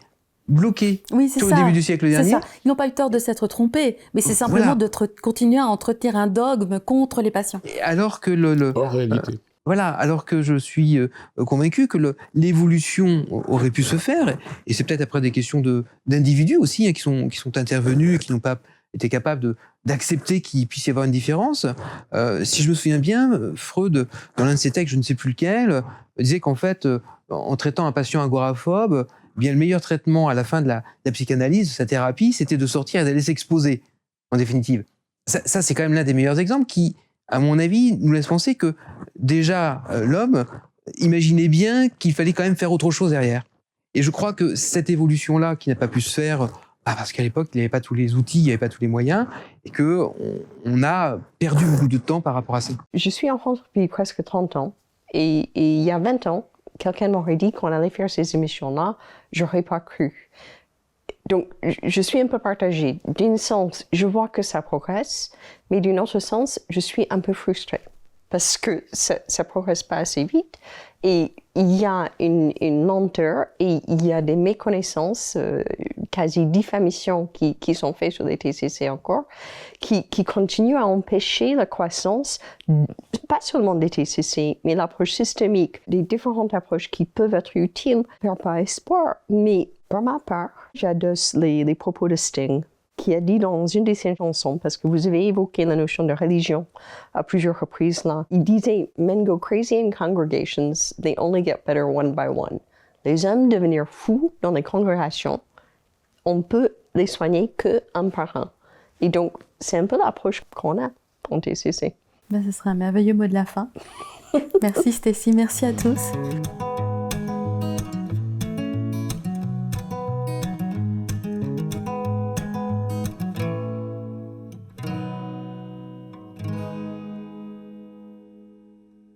bloqué au début du siècle dernier. Ça. Ils n'ont pas eu tort de s'être trompés, mais c'est simplement de continuer à entretenir un dogme contre les patients. Alors que hors réalité. Voilà, alors que je suis convaincu que l'évolution aurait pu se faire, et c'est peut-être après des questions d'individus aussi qui sont intervenus et qui n'ont pas été capables d'accepter qu'il puisse y avoir une différence. Si je me souviens bien, Freud, dans l'un de ses textes, je ne sais plus lequel, disait qu'en fait, en traitant un patient agoraphobe, bien le meilleur traitement à la fin de la psychanalyse, de sa thérapie, c'était de sortir et d'aller s'exposer, en définitive. Ça, c'est quand même l'un des meilleurs exemples qui, à mon avis, nous laisse penser que déjà, l'homme imaginait bien qu'il fallait quand même faire autre chose derrière. Et je crois que cette évolution-là, qui n'a pas pu se faire, parce qu'à l'époque, il n'y avait pas tous les outils, il n'y avait pas tous les moyens, et qu'on a perdu beaucoup de temps par rapport à ça. Je suis en France depuis presque 30 ans, et il y a 20 ans, quelqu'un m'aurait dit qu'on allait faire ces émissions-là, j'aurais pas cru. Donc, je suis un peu partagée. D'un sens, je vois que ça progresse, mais d'un autre sens, je suis un peu frustrée parce que ça progresse pas assez vite et il y a une lenteur et il y a des méconnaissances, quasi diffamations qui sont faites sur les TCC encore, qui continuent à empêcher la croissance, pas seulement des TCC, mais l'approche systémique, des différentes approches qui peuvent être utiles, perd pas espoir. Mais pour ma part, j'adosse les propos de Sting, qui a dit dans une de ses chansons, parce que vous avez évoqué la notion de religion à plusieurs reprises là, il disait « Men go crazy in congregations, they only get better one by one ». Les hommes devenir fous dans les congrégations, on peut les soigner qu'un par un. Et donc, c'est un peu l'approche qu'on a en TCC. Ce serait un merveilleux mot de la fin. Merci Stécie, merci à tous.